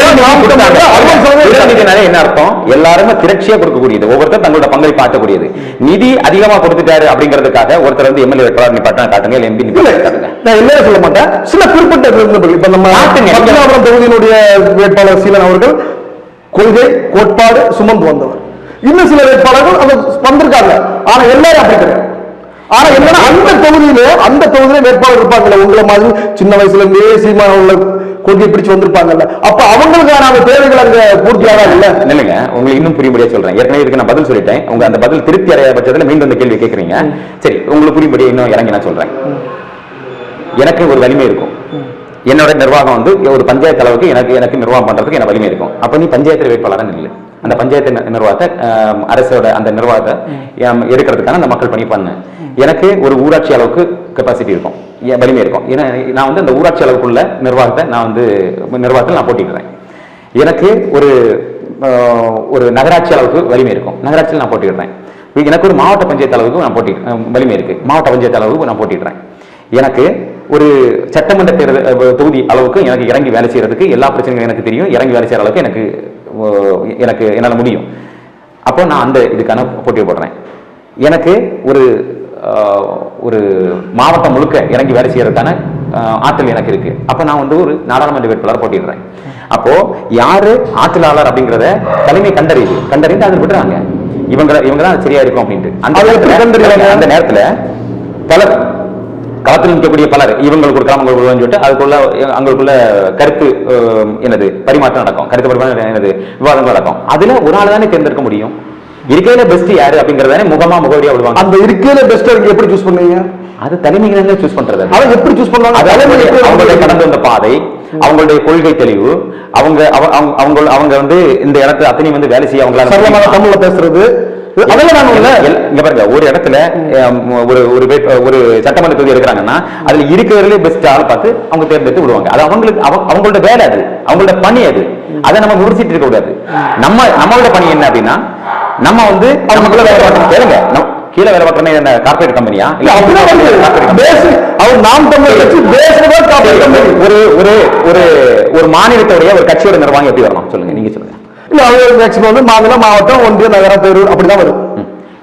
என்ன அர்த்தம்? எல்லாருமே திரட்சியா கொடுக்கக்கூடியது, ஒவ்வொருத்தர் தங்களோட பங்களிப்பு ஆட்டக்கூடியது. நிதி அதிகமா கொடுத்துட்டாரு அப்படிங்கிறதுக்காக ஒருத்தர் வந்து எம்எல்ஏ வேட்பாளர் நிப்பாட்டினா காட்டுங்க, எம்பி காட்டுங்க. நான் என்ன சொல்ல மாட்டேன், சில குறிப்பிட்ட இப்ப நம்ம பத்மநாபபுரம் தொகுதியினுடைய வேட்பாளர் சீலன் அவர்கள் கொள்கை கோட்பாடு சுமந்து வந்தவர். இன்னும் சில வேட்பாளர்கள் அது வந்திருக்காங்க. ஆனா எல்லாரும் அப்படி கிடையாது. ஆனா என்னன்னா அந்த தொகுதியில வேட்பாளர் இருப்பாங்கல்ல, உங்களை மாதிரி சின்ன வயசுல இருந்தே சீமா உள்ள கொள்கை பிடிச்சு வந்திருப்பாங்கல்ல, அப்ப அவங்களுக்கான அந்த தேவைகள் அங்க பூர்த்தி ஆகாதுல்ல. இல்லைங்க, உங்களுக்கு இன்னும் புரியும்படியா சொல்றேன். ஏற்கனவே இதுக்கு நான் பதில் சொல்லிட்டேன். உங்க அந்த பதில் திருப்தி அடையாத பட்சத்துல மீண்டும் அந்த கேள்வி கேட்கறீங்க. சரி, உங்களுக்கு புரியும்படியா இன்னும் இறங்கி நான் சொல்றேன். எனக்கு ஒரு வலிமை இருக்கும். என்னோட நிர்வாகம் வந்து ஒரு பஞ்சாயத்து அளவுக்கு எனக்கு நிர்வாகம் பண்றதுக்கு எனக்கு வலிமை இருக்கும். அப்ப நீ பஞ்சாயத்து வேட்பாளராக இல்லை, அந்த பஞ்சாயத்து நிர்வாகத்தை அரசோட அந்த நிர்வாகத்தை எடுக்கிறதுக்கான அந்த மக்கள் பணி பண்ண எனக்கு ஒரு ஊராட்சி அளவுக்கு கெப்பாசிட்டி இருக்கும், வலிமை இருக்கும். ஏன்னா நான் வந்து அந்த ஊராட்சி அளவுக்குள்ள நிர்வாகத்தில் நான் போட்டிடுறேன். எனக்கு ஒரு நகராட்சி அளவுக்கு வலிமை இருக்கும், நகராட்சியில் நான் போட்டிடுறேன். எனக்கு ஒரு மாவட்ட பஞ்சாயத்து அளவுக்கு நான் வலிமை இருக்கு, மாவட்ட பஞ்சாயத்து அளவுக்கு நான் போட்டிடுறேன். எனக்கு ஒரு சட்டமன்ற தேர்தல் தொகுதி அளவுக்கு எனக்கு இறங்கி வேலை செய்யறதுக்கு எல்லா பிரச்சனைகளும் எனக்கு தெரியும். இறங்கி வேலை செய்யற அளவுக்கு என்னால் முடியும். அப்போ நான் அந்த இதுக்கான போட்டியை போடுறேன். எனக்கு ஒரு மாவட்டம் முழுக்க இறங்கி வேலை செய்யறதுக்கான ஆற்றல் எனக்கு இருக்கு. அப்ப நான் வந்து ஒரு நாடாளுமன்ற வேட்பாளர் போட்டிடுறேன். அப்போ யாரு ஆற்றலாளர் அப்படிங்கிறத தலைமை கண்டறிந்து அதை விடுறாங்க. இவங்க தான் சரியா இருக்கும் அப்படின்ட்டு அந்த நேரத்துல பலர் களத்தில் நிற்கக்கூடிய பலர் இவங்களுக்கு கொடுக்கலாம் சொல்லிட்டு அதுக்குள்ள கருத்து பரிமாற்றம் நடக்கும், கருத்து பரிமாற்றம் விவாதங்கள் நடக்கும். அதுல ஒரு ஆள் தானே தேர்ந்தெடுக்க முடியும். இருக்கையில பெஸ்ட் யாரு அப்படிங்கறதானே முகவரியா விடுவாங்க. அந்த இருக்கையில பெஸ்ட் எப்படி சூஸ் பண்ணுவீங்க? அது தலைமைகளை சூஸ் பண்றது. அதை எப்படி சூஸ் பண்ணுவாங்க? அவங்களுடைய கடந்து வந்த பாதை, அவங்களுடைய கொள்கை தெளிவு, அவங்க வந்து இந்த இடத்துல அத்தனை வந்து வேலை செய்ய அவங்களால தமிழ்ல பேசுறது. இங்க பாருங்க, ஒரு இடத்துல ஒரு சட்டமன்ற தொகுதி எடுக்கிறாங்கன்னா அதுல இருக்கிறதுல பெஸ்ட் ஆள் பார்த்து அவங்க தேர்ந்தெடுத்து விடுவாங்க. அது அவங்களோட வேலை, அது அவங்களோட பணி. அதை நம்ம விமர்சிட்டு இருக்க கூடாது. நம்மளோட பணி என்ன அப்படின்னா, நம்ம வந்து கீழே வேலை பார்க்கறது என்ன கார்பரேட் கம்பெனியா? ஒரு மாநிலத்துடைய ஒரு கட்சியோட நிர்வாகம் எப்படி வரணும் சொல்லுங்க, நீங்க சொல்லுங்க. இல்ல மேக்ஸிமம் வந்து மாவட்டம், ஒன்றிய, நகரம், பேரூர் அப்படிதான் வரும்.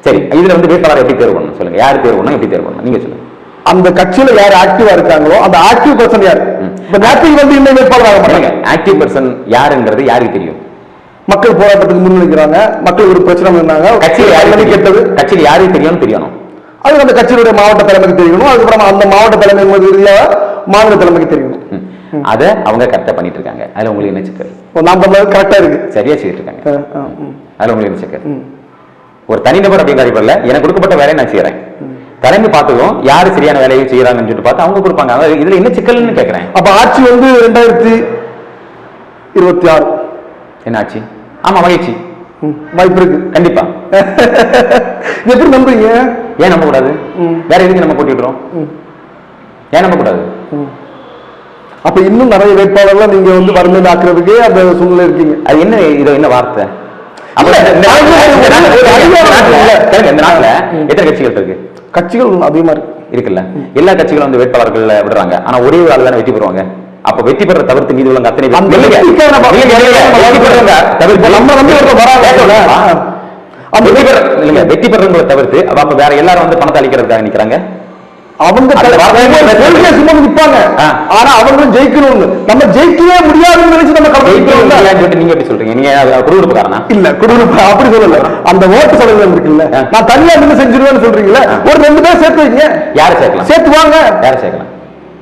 சரி, இதுல வந்து வேட்பாளர் எப்படி தேர்வு பண்ணணும் சொல்லுங்க. யாரு தேர்வு பண்ணணும், எப்படி தேர்வு பண்ணணும் நீங்க சொல்லுங்க. அந்த கட்சியில யார் ஆக்டிவா இருக்காங்களோ அந்த ஆக்டிவ் பர்சன் யாரு? வந்து இன்னும் வேட்பாளர் பண்ணுங்க. ஆக்டிவ் பர்சன் யாருங்கிறது யாருக்கு தெரியும்? மக்கள் போராட்டத்துக்கு முன்வைக்கிறாங்க, மக்கள் ஒரு பிரச்சனை பண்ணாங்க, கட்சியில் கேட்டது கட்சியில் யாருக்கு தெரியணும். அது அந்த கட்சியினுடைய மாவட்ட தலைமைக்கு தெரியணும். அதுக்கப்புறம் அந்த மாவட்ட தலைமை மாநில தலைமைக்கு தெரியணும். அதை அவங்க கரெக்டா பண்ணிட்டு இருக்காங்க. அதுல உங்களுக்கு என்ன சிக்கல்? நாம் தமிழர் கரெக்டா இருக்கு, சரியா செய்துட்டு இருக்காங்க. அதுல உங்களுக்கு என்ன சிக்கல்? ஒரு தனிநபர் அப்படிங்கிற அடிப்படையில் எனக்கு கொடுக்கப்பட்ட வேலையை நான் செய்யறேன், தலைமை பார்த்துக்கும் யாரு சரியான வேலையை செய்யறாங்கன்னு சொல்லிட்டு பார்த்து அவங்க கொடுப்பாங்க. இதுல என்ன சிக்கல்னு கேட்கிறேன். அப்ப ஆட்சி வந்து 2026 என்ன ஆச்சு? ஆமா, மகிழ்ச்சி வாய்ப்பு இருக்கு கண்டிப்பா. எப்படி நம்புறீங்க? ஏன் நம்ப கூடாது? வேற எதுக்கு நம்ம போட்டிடுறோம்? ஏன் நம்ப கூடாது? அப்ப இன்னும் நிறைய வேட்பாளர்கள் நீங்க வந்து வறுமையில் ஆக்குறதுக்கு அந்த சூழ்நிலை இருக்கீங்க. அது என்ன, இது என்ன வார்த்தை? இந்த நாட்டுல எத்தனை கட்சிகள் இருக்கு? கட்சிகள் அதிகமா இருக்குல்ல. எல்லா கட்சிகளும் வந்து வேட்பாளர்கள் விடுறாங்க, ஆனா ஒரே ஒரு ஆள் தானே வெற்றி பெறுவாங்க. அப்ப வெற்றி பெற தவிர்த்து மீது உள்ள அத்தனை வெற்றி பெறவங்களை தவிர்த்து அப்ப வேற எல்லாரும் வந்து பணத்தை அளிக்கிறதுக்காக நிக்கிறாங்க. அவங்க நிற்பாங்க, ஆனா அவங்களும் ஜெயிக்கணும்னு. நம்ம ஜெயிக்கவே முடியாதுன்னு நினைச்சு நம்ம நீங்க எப்படி சொல்றீங்க? நீங்க குடியிருப்புக்காரனா? இல்ல, குடியிருப்பு அப்படி சொல்லல. அந்த ஓட்டு சதவீதம் இருக்குல்ல, நான் தனியா நின்று செஞ்சிருவேன்னு சொல்றீங்களா? ஒரு 2 பேர் சேர்த்து வைங்க. யாரை சேர்க்கலாம்? சேர்த்துவாங்க. யாரை சேர்க்கலாம்?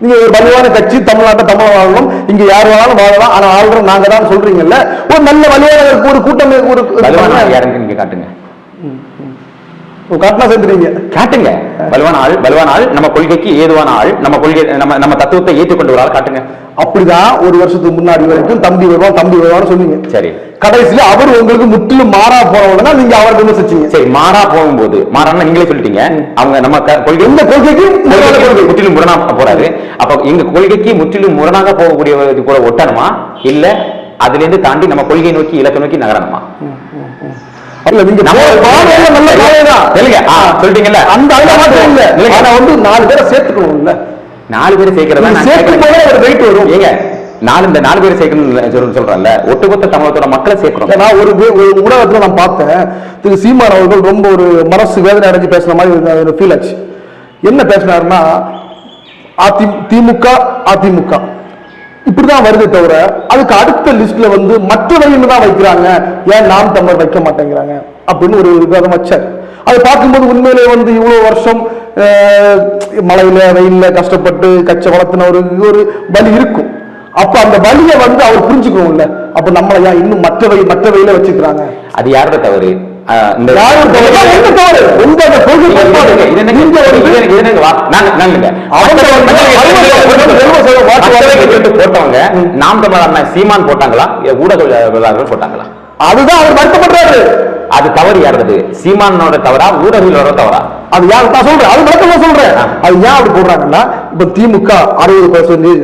நீங்க ஒரு வலுவான கட்சி, தமிழ்நாட்டை தமிழ் வாழணும், இங்க யார் வேணாலும் வாழலாம், ஆனா ஆளுநர் நாங்க தான் சொல்றீங்கல்ல. ஒரு நல்ல வலுவான ஒரு கூட்டம், ஒரு யாருன்னு நீங்க காட்டுங்க. காட்டினா சேர்ந்துருவீங்க. காட்டுங்க. வலுவான ஆள், நம்ம கொள்கைக்கு ஏதுவான ஆள், நம்ம கொள்கை நம்ம தத்துவத்தை ஏற்றுக்கொண்டு ஒரு ஆள் காட்டுங்க. அப்படிதான் ஒரு வருஷத்துக்கு முன்னாடி வரைக்கும் தம்பி வருவான்னு சொன்னீங்க. சரி, கடைசியில அவர் உங்களுக்கு முற்றிலும் மாறா போறவங்க நீங்க அவருக்கு விமர்சிச்சீங்க. சரி, மாறா போகும்போது மாறான்னு நீங்களே சொல்லிட்டீங்க. அவங்க நம்ம கொள்கை, இந்த கொள்கைக்கு முற்றிலும் முரணாக போறாரு. அப்ப எங்க கொள்கைக்கு முற்றிலும் முரணாக போகக்கூடிய கூட ஒட்டணுமா, இல்ல அதுல இருந்து தாண்டி நம்ம கொள்கையை நோக்கி இலக்கை நோக்கி நகரணுமா? சொல்லிட்டீங்கல்ல, அந்த வந்து 4 பேரை சேர்த்துக்கணும். 4 பேரை சேர்க்கிறதா வரும். ஏங்க, இந்த 4 பேரை சேர்க்கணும் சொல்றேன்ல, ஒட்டுமொத்த தமிழகத்தோட மக்களை சேர்க்கிறோம். நான் ஒரு ஊடகத்துல நான் பார்த்தேன், திரு சீமான் அவர்கள் ரொம்ப ஒரு மனசு வேதனை அடைஞ்சு பேசுற மாதிரி ஃபீல் ஆச்சு. என்ன பேசினாருன்னா, அதிமுக இப்படிதான் வருது தவிர அதுக்கு அடுத்த லிஸ்ட்ல வந்து மற்றவர்கள் தான் வைக்கிறாங்க, ஏன் நாம் தமிழர் வைக்க மாட்டேங்கிறாங்க அப்படின்னு ஒரு விவாதம் வச்சார். அதை பார்க்கும்போது உண்மையிலே வந்து இவ்வளவு வருஷம் மழையில வெயில்ல கஷ்டப்பட்டு கச்சை வளர்த்தின ஒரு வலி இருக்கும். அப்ப அந்த வலியை வந்து அவர் புரிஞ்சுக்கணும்ல. அப்ப நம்மள ஏன் இன்னும் மற்றவையில வச்சுக்கிறாங்க? அது யாரோட தவறு? போட்டவங்க நாம் தமிழர் சீமான் போட்டாங்களா, ஊடகவியலாளர்கள் போட்டாங்களா? அதுதான் அவர் வருத்தப்படுறாரு. அது தவறு யாருது? சீமானோட தவறா, ஊடகவியலாளரோட தவறா? அது யாரு? நான் சொல்றேன், அது மட்டும் சொல்றேன். அது ஏன் அப்படி போடுறாங்கன்னா, இப்ப திமுக 60%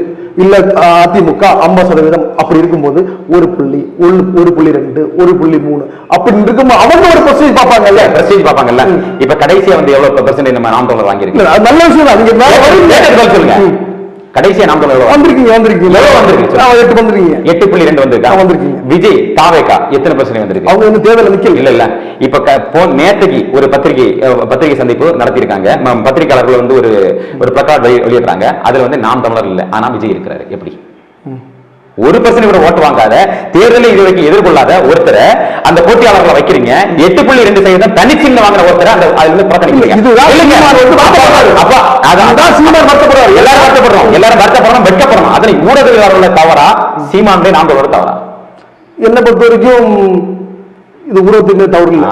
இல்ல அதிமுக 50% அப்படி இருக்கும்போது 1.2, 1.3 அப்படி இருக்கும்போது அவங்க ஒரு பெர்சன்டேஜ் பார்ப்பாங்கல்ல. இப்ப கடைசியா வந்து எவ்வளவு பெர்சன்டேஜ் நம்ம நாம் தமிழர் வாங்கியிருக்கு? நல்ல விஷயம் தான். நீங்க சொல்லுங்க, கடைசியா நாம் தமிழர் வந்திருக்கீங்க 8.2 வந்திருக்கீங்க. விஜய் தாவேகா எத்தனை பெர்சன்டேஜ் வந்திருக்கு? அவங்க வந்து தேர்தல் நிக்கல. இல்ல இப்ப நேற்றுக்கு ஒரு பத்திரிகை சந்திப்பு நடத்திருக்காங்க. பத்திரிகையாளர்கள் வந்து ஒரு பிளக்கார்ட் வெளியிடுறாங்க. அதுல வந்து நாம் தமிழர் இல்ல, ஆனா விஜய் இருக்கிறாரு. எப்படி 1% கூட ஓட்டு வாங்காத, தேர்தலில் இதுவரைக்கும் எதிர்கொள்ளாத ஒருத்தரை அந்த போட்டியாளர்களை வைக்கிறீங்க. 8.2% தனிச்சின்ன வாங்கின ஒருத்தரை அந்த அதுல இருந்து புறக்கணிக்கிறீங்க. எல்லாரும் வருத்தப்படுறோம், வெட்கப்படுறோம். அதனை ஊடகவியலாளர்களோட தவறா, சீமானுடைய நாம் தமிழரோட தவறா? என்னை பொறுத்த வரைக்கும் இது ஊடகத்திலே தவறு இல்லை.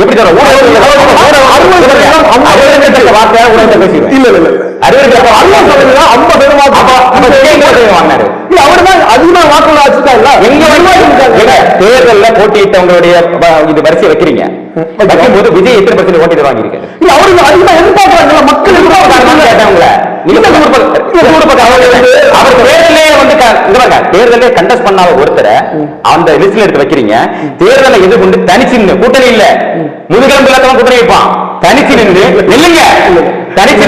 எப்படி தவறு? தேர்தலில் போட்டியிட்டவங்களுடைய இது வரிசை வைக்கிறீங்க. வைக்கும்போது விஜய் எத்தனை % ஓட்டு வாங்கியிருக்காரு? மக்கள் தேர்தலே கண்டஸ்ட் பண்ணாத ஒருத்தரை அந்த லிஸ்ட்ல எடுத்து வைக்கிறீங்க. தேர்தலை எதிர்கொண்டு தனிச்சு கூட்டணி இல்ல, முதுகெலும்பு இல்லாதவன் கூட்டணி வைப்பான். தனிச்சு நின்று நில்லுங்க, தனிச்சு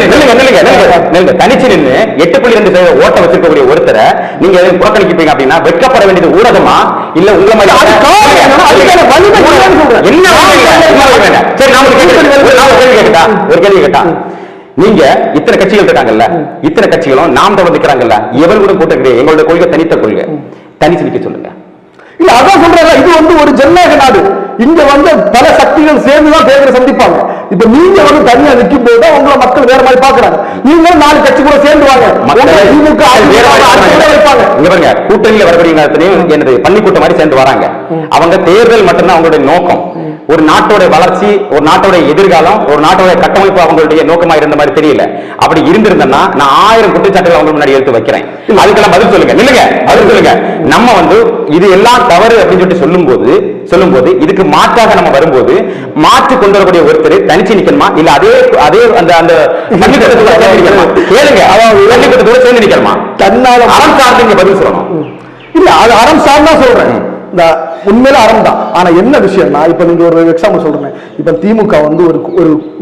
நின்று 8.2% ஓட்ட வச்சிருக்கக்கூடிய ஒருத்தரை நீங்க புறக்கணிப்பீங்க அப்படின்னா வெட்கப்பட வேண்டியது ஊடகமா இல்ல உங்களை மாதிரி? ஒரு கேள்வி கேட்டா, நீங்க இத்தனை கட்சிகள் இருக்காங்கல்ல, இத்தனை கட்சிகளும் நாம் தமிழர் நிக்கிறாங்கல்ல, எவரு கூட போட்டு எங்களோட கொள்கை தனித்த கொள்கை, தனிச்சு நிக்க சொல்லுங்க. இல்ல அதான் சொல்றேன், இது வந்து ஒரு ஜனநாயக நாடு. இங்க வந்து பல சக்திகள் சேர்ந்துதான் தேர்தலை சந்திப்பாங்க. இப்ப இப்ப நீங்க வந்து தனியா நிக்கும் போது உங்களை மக்கள் வேற மாதிரி பாக்குறாங்க. நீங்க 4 கட்சி கூட சேர்ந்து வாங்க, திமுக வைப்பாங்க. இங்க பாருங்க, கூட்டணியில வரக்கூடிய எனது பள்ளிக்கூட்டம் மாதிரி சேர்ந்து வராங்க. அவங்க தேர்தல் மட்டும்தான் அவங்களுடைய நோக்கம். ஒரு நாட்டோட வளர்ச்சி, ஒரு நாட்டோட எதிர்காலம், ஒரு நாட்டோட கட்டமைப்பு அவங்களுடைய நோக்கமா இருந்த மாதிரி தெரியல. அப்படி இருந்திருந்தா நான் 1000 குற்றச்சாட்டுகள் அவங்க முன்னாடி எடுத்து வைக்கிறேன். அதுக்கெல்லாம் பதில் சொல்லுங்க. இல்லங்க, பதில் சொல்லுங்க. நம்ம வந்து இது எல்லாம் தவறு அப்படின்னு சொல்லும் போது இதுக்கு மாற்றாக நம்ம வரும்போது மாற்றி கொண்டு வரக்கூடிய ஒருத்தர் தனிச்சு நிக்கணுமா, இல்ல அதே அந்த அந்த பள்ளிக்கூடத்தோட சேர்ந்து நிக்கணுமா? கேளுங்க, அதாவது பள்ளிக்கூடத்தோட சேர்ந்து நிக்கணுமா? தன்னால அறம் சார்ந்து பதில் சொல்லணும். இல்ல, அது அறம் சார்ந்தா சொல்றேன். இந்த உண்மையில அறம் தான். ஆனா என்ன விஷயம்னா, இப்ப நீங்க ஒரு எக்ஸாம்பிள் சொல்றேன். இப்ப திமுக வந்து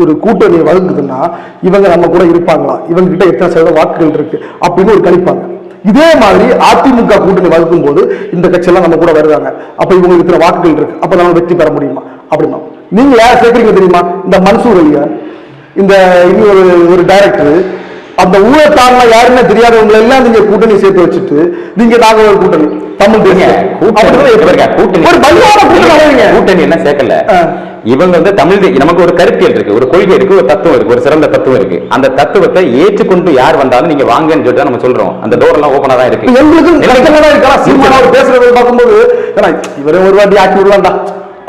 ஒரு கூட்டணி வகுக்குதுன்னா இவங்க நம்ம கூட இருப்பாங்களா, இவங்க கிட்ட எத்தனை சதவீத வாக்குகள் இருக்கு அப்படின்னு ஒரு கணிப்பாங்க. இதே மாதிரி அதிமுக கூட்டணி வகுக்கும் போது இந்த கட்சியெல்லாம் நம்ம கூட வருவாங்க, அப்ப இவங்களுக்கு இத்தனை வாக்குகள் இருக்கு, அப்ப நம்ம வெற்றி பெற முடியுமா அப்படின்னா நீங்க யார சேர்க்கிறீங்க தெரியுமா? இந்த மன்சூர் அலியா, இந்த ஒரு டைரக்டர், அந்த ஊரை தாண்டா யாருமே தெரியாதவங்களை எல்லாம் நீங்க கூட்டணி சேர்த்து வச்சுட்டு நீங்க நாங்க ஒரு கூட்டணி தமிழ் கூட்டணி என்ன சேர்க்கல. இவங்க வந்து தமிழ் நமக்கு ஒரு கருத்தியல் இருக்கு, ஒரு கொள்கை இருக்கு, ஒரு தத்துவம் இருக்கு, ஒரு சிறந்த தத்துவம் இருக்கு. அந்த தத்துவத்தை ஏற்றுக்கொண்டு யார் வந்தாலும் நீங்க வாங்கன்னு சொல்லிட்டு நம்ம சொல்றோம். அந்த டோர் எல்லாம் ஓபனா தான் இருக்கு. எங்களுக்கு பேசுறதை பார்க்கும்போது இவரே ஒரு வாட்டி ஆக்கி விடுவாண்டா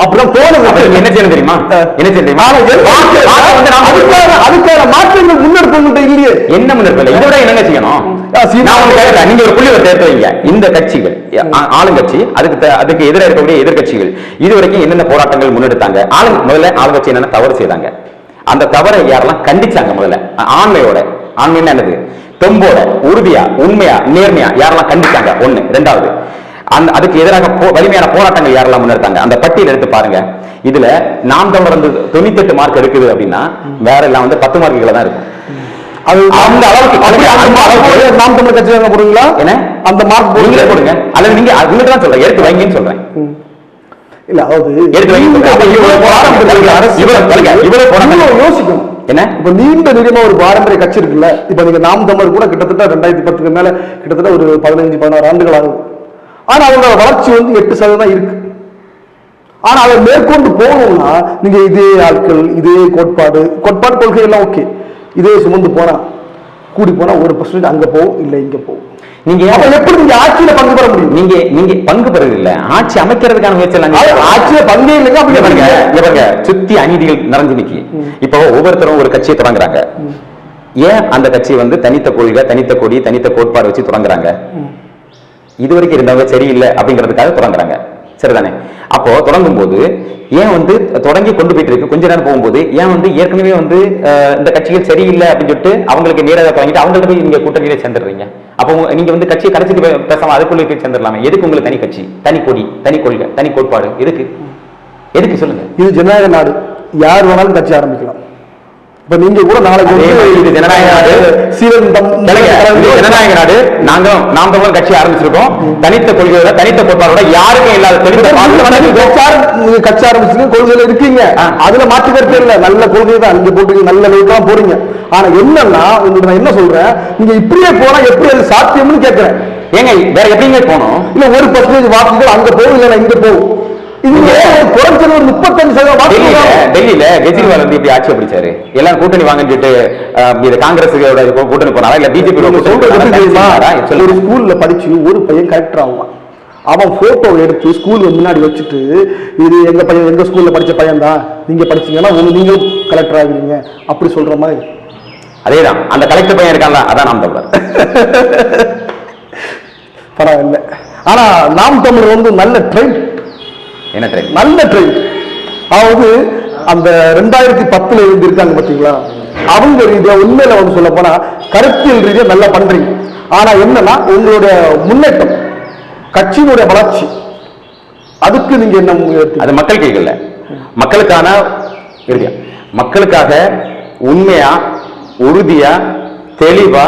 அப்படிதான் தோணுது. என்ன செய்யணும் தெரியுமா? என்ன செய்ய தெரியுமா? அதுக்கான மாற்றங்கள் முன்னெடுப்பு இல்லையே. என்ன முன்னெடுப்பு? இதோட என்னங்க செய்யணும்? நீங்க ஒரு புள்ளி சேர்த்து வைங்க. இந்த கட்சிகள், ஆளுங்கட்சி, அதுக்கு எதிராக இருக்கக்கூடிய எதிர்கட்சிகள் இதுவரைக்கும் என்னென்ன போராட்டங்கள் முன்னெடுத்தாங்க? முதல்ல ஆளுங்கட்சி என்னென்ன தவறு செய்தாங்க, அந்த தவறை யாரெல்லாம் கண்டிச்சாங்க? முதல்ல ஆண்மையோட, ஆண்மைன்னா என்னது, தெம்போட, உறுதியா, உண்மையா, நேர்மையா யாரெல்லாம் கண்டிச்சாங்க? ஒண்ணு. ரெண்டாவது, அதுக்கு எதிராக வலிமையான போராட்டங்கள் யாரெல்லாம் முன்னெடுத்தாங்க? அந்த பட்டியல் எடுத்து பாருங்க. இதுல நாம் தமிழர் வந்து 98 மார்க் இருக்குது அப்படின்னா வேற எல்லாம் வந்து 10 மார்க்குகளை தான் இருக்கும். அது அந்த அளவுக்கு நாம் தமிழர் கட்சி போடுங்களா? என்ன அந்த மார்க் நீங்களே போடுங்க, அல்லது நீங்க அதுக்கு தான் சொல்றேன், எடுத்து வைங்கன்னு சொல்றேன். இல்ல, அதாவது எடுத்து வைங்க. யோசிக்கும் என்ன, இப்ப நீண்ட நெடுமா ஒரு பாரம்பரிய கட்சி இருக்குல்ல. இப்ப நீங்க நாம் தமிழர் கூட கிட்டத்தட்ட 2010 மேல கிட்டத்தட்ட ஒரு 15-16 ஆண்டுகள் ஆகுது. ஆனா அவங்களோட வளர்ச்சி வந்து 8% இருக்கு. ஆனா அதை மேற்கொண்டு போகணும்னா நீங்க இதே ஆட்கள், இதே கோட்பாடு கொள்கை எல்லாம் ஓகே, இதே சுமந்து போனா கூடி போனா 1% அங்க போகும், இல்ல இங்க போகும். நீங்க எப்படி நீங்க ஆட்சியில பங்கு பெற முடியும்? நீங்க பங்கு பெறது இல்ல, ஆட்சி அமைக்கிறதுக்கான முயற்சி. ஆட்சியில பங்கே இல்லைங்க. அப்படி பாருங்க, சுத்தி அநீதிகள் நிறைஞ்சு நிக்கி. இப்போ ஒவ்வொருத்தரும் ஒரு கட்சியை தொடங்குறாங்க. ஏன் அந்த கட்சி வந்து தனித்த கொள்கை, தனித்த கொடி, தனித்த கோட்பாடு வச்சு தொடங்குறாங்க? இதுவரைக்கும் இருந்தவங்க சரியில்லை அப்படிங்கிறதுக்காக தொடங்குறாங்க, சரிதானே? அப்போ தொடங்கும் போது ஏன் வந்து தொடங்கி கொண்டு போயிட்டு இருக்கு, கொஞ்ச நேரம் போகும்போது ஏன் வந்து ஏற்கனவே வந்து இந்த கட்சிகள் சரியில்லை அப்படின்னு சொல்லிட்டு அவங்களுக்கு நேராக தொடங்கிட்டு அவங்கள்ட்ட போய் நீங்க கூட்டணியில சேர்ந்துடுறீங்க. அப்போ நீங்க வந்து கட்சியை கடைசிக்கு பேசாம அதுக்குள்ளே போய் சேர்ந்துடலாமே. எதுக்கு உங்களுக்கு தனி கட்சி, தனி கொடி, தனி கொள்கை, தனி கோட்பாடு? எதுக்கு சொல்லுங்க? இது ஜனநாயக நாடு, யார் வேணாலும் கட்சி ஆரம்பிக்கலாம். இப்ப நீங்க கூட நாளைக்கு இது ஜனநாயக நாடு, ஜனநாயக நாடு. நாங்க நாம் தமிழர் கட்சி ஆரம்பிச்சிருக்கோம், தனித்த கொள்கையோட, தனித்த கோட்பாடோட, யாருக்கும் இல்லாத கட்சி ஆரம்பிச்சு கொள்கையில இருக்கீங்க, அதுல மாற்று கருத்து இல்ல. நல்ல கொள்கை தான் நீங்க போட்டு நல்ல லெவலுக்கு போறீங்க. ஆனா என்னன்னா உங்களுக்கு நான் என்ன சொல்றேன், நீங்க இப்படியே போனா எப்படி அது சாத்தியம்னு கேட்கிறேன். ஏங்க வேற எப்படிங்க போனோம்? இல்ல 1% வாக்குகள் அங்க போகும், இல்ல இங்க போகும். குறைஞ்சது ஒரு 35% டெல்லியில கெஜ்ரிவால் வந்து இப்படி ஆட்சி பிடிச்சாரு, எல்லாம் கூட்டணி வாங்கன்னு சொல்லிட்டு காங்கிரஸ் கூட்டணி போனாரா இல்ல பிஜேபி? ஒரு ஸ்கூல்ல படிச்சு ஒரு பையன் கலெக்டர் ஆகுவான். அவன் போட்டோ எடுத்து ஸ்கூலுக்கு முன்னாடி வச்சுட்டு, இது எங்க பையன், எங்க ஸ்கூல்ல படிச்ச பையன் தான், நீங்க படிச்சீங்கன்னா நீங்களும் கலெக்டர் ஆகுறீங்க அப்படி சொல்ற மாதிரி. அதேதான் அந்த கலெக்டர் பையன் இருக்காங்களா, அதான் நாம் தமிழர். பரவாயில்ல. ஆனா நாம் தமிழர் வந்து நல்ல ட்ரெண்ட், என்ன ட்ரெண்ட்? நல்ல ட்ரெண்ட். அதாவது அந்த 2010 இருந்து இருக்காங்க பாத்தீங்களா, அவங்க ரீதியா உண்மையில வந்து சொல்ல போனா கருத்தியல் ரீதியா நல்லா பண்றீங்க. ஆனா என்னன்னா உங்களுடைய முன்னேற்றம், கட்சியினுடைய வளர்ச்சி, அதுக்கு நீங்க என்ன முயற்சி? அது மக்கள் கேட்கல, மக்களுக்கான மக்களுக்காக உண்மையா, உறுதியா, தெளிவா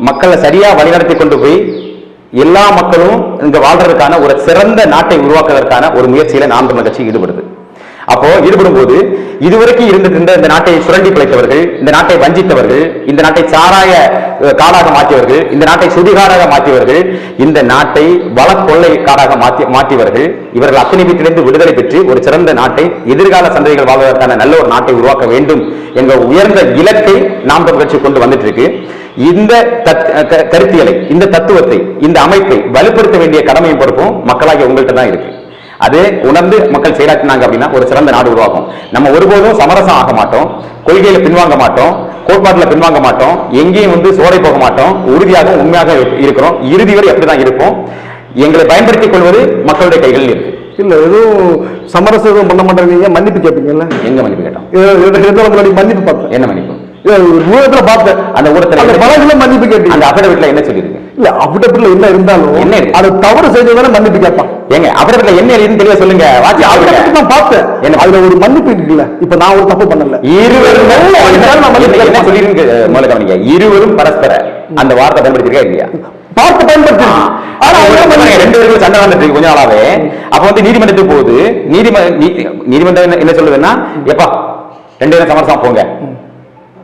மக்களை சரியா வழிநடத்தி கொண்டு போய் எல்லா மக்களும் இங்க வாழ்றதுக்கான ஒரு சிறந்த நாட்டை உருவாக்குவதற்கான ஒரு முயற்சியில நாம் தமிழர் கட்சி ஈடுபடுது. அப்போ ஈடுபடும் போது இதுவரைக்கும் இருந்த இந்த நாட்டை சுரண்டி பிழைத்தவர்கள், இந்த நாட்டை வஞ்சித்தவர்கள், இந்த நாட்டை சாராய காடாக மாற்றியவர்கள், இந்த நாட்டை சுதிகாடாக மாற்றியவர்கள், இந்த நாட்டை வள கொள்ளை காடாக மாற்றியவர்கள், இவர்கள் அத்தனை பேரிலிருந்து விடுதலை பெற்று ஒரு சிறந்த நாட்டை, எதிர்கால சந்ததிகள் வாழ்வதற்கான நல்ல ஒரு நாட்டை உருவாக்க வேண்டும் என்ற உயர்ந்த இலக்கை நாம் தமிழர் கட்சி கொண்டு வந்துட்டு இருக்கு. இந்த கருத்தியலை, இந்த தத்துவத்தை, இந்த அமைப்பை வலுப்படுத்த வேண்டிய கடமையும் பொறுப்பும் மக்களாகிய உங்கள்கிட்ட தான் இருக்கு. அது உணர்ந்து மக்கள் செயலாற்றினாங்க அப்படின்னா ஒரு சிறந்த நாடு உருவாகும். நம்ம ஒருபோதும் சமரசம் ஆக மாட்டோம், கொள்கையில பின்வாங்க மாட்டோம், கோட்பாட்டில் பின்வாங்க மாட்டோம், எங்கேயும் சோடை போக மாட்டோம், உறுதியாக உண்மையாக இருக்கிறோம். இறுதி வரை அப்படிதான் இருப்போம். எங்களை பயன்படுத்திக் கொள்வது மக்களுடைய கைகளில் இருக்கு. இல்ல எதுவும் சமரசம் பண்ண மாட்டேங்க, மன்னிப்பு கேட்பீங்கல்ல? எங்க மன்னிப்பு கேட்டோம்? மன்னிப்பு பார்த்தேன். என்ன மன்னிப்பு? ஊடகத்துல பார்த்தேன். அந்த ஊடகத்துல பலர்களும் மன்னிப்பு கேட்டீங்க. அந்த அஃபிடவிட்ல என்ன சொல்லிருக்கு? இல்ல அஃபிடவிட்ல என்ன இருந்தாலும் என்ன அது தவறு செய்ததால மன்னிப்பு கேட்பான். ஏங்க அஃபிடவிட்ல என்ன எழுதுன்னு தெளிவா சொல்லுங்க. வாட்சி அஃபிடவிட் நான் பார்த்தேன். என்ன அதுல ஒரு மன்னிப்பு இருக்குல்ல. இப்ப நான் ஒரு தப்பு பண்ணல. இருவரும் என்ன சொல்லிருக்கு முதல்ல கவனிங்க. இருவரும் பரஸ்பர அந்த வார்த்தை பயன்படுத்திருக்கா இல்லையா? பார்த்து பயன்படுத்தி. ஆனா ரெண்டு பேருக்கும் சண்டை வந்துட்டு இருக்கு கொஞ்ச நாளாவே. அப்ப நீதிமன்றத்துக்கு போகுது. நீதிமன்றம் என்ன சொல்லுதுன்னா, எப்பா ரெண்டு பேரும் சமரசம் போங்க,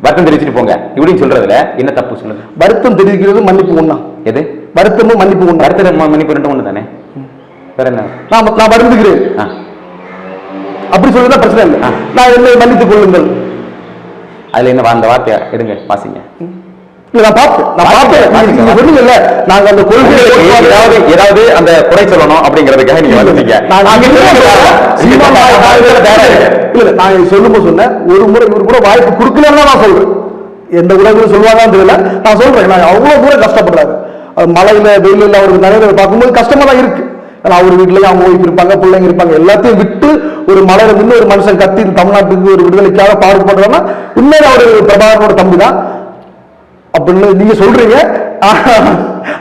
வருத்தம் தெரிவிச்சுட்டு போங்க இப்படின்னு சொல்றதுல என்ன தப்பு சொல்லுங்க? வருத்தம் தெரிவிக்கிறது மன்னிப்பு ஒண்ணா? எது வருத்தமும் மன்னிப்பு ஒண்ணு? வருத்தம் மன்னிப்பு ரெண்டும் ஒண்ணு தானே. வேற என்ன? நான் வருந்துகிறேன் அப்படி சொல்றதா பிரச்சனை இல்லை. நான் என்னை மன்னித்துக் கொள்ளுங்கள். அதுல என்ன அந்த வார்த்தையா எடுங்க வாசிங்க. நாங்க அந்த கொள்கை ஏதாவது அந்த குறை சொல்லணும் அப்படிங்கறதுக்காக நீங்க வந்துட்டீங்க. நான் சொல்லும்போது சொன்னேன், ஒரு முறை இவரு கூட வாய்ப்பு கொடுக்கலன்னு நான் சொல்றேன். எந்த உலகம் சொல்லுவாங்கன்னு தெரியல, நான் சொல்றேன். நான் அவ்வளவு தூரம் கஷ்டப்படுறாரு. மழையில வெயில அவருக்கு நிறைய பார்க்கும்போது கஷ்டமா தான் இருக்கு. அவர் வீட்டுலயும் அவங்க ஒய்ஃப் இருப்பாங்க, பிள்ளைங்க இருப்பாங்க, எல்லாத்தையும் விட்டு ஒரு மலையில நின்று ஒரு மனுஷன் கத்தி தமிழ்நாட்டுக்கு ஒரு விடுதலைக்காக பாடுபடுறோம்னா உண்மையில அவரு பிரபாகரனோட தம்பி தான் அப்படின்னு நீங்க சொல்றீங்க.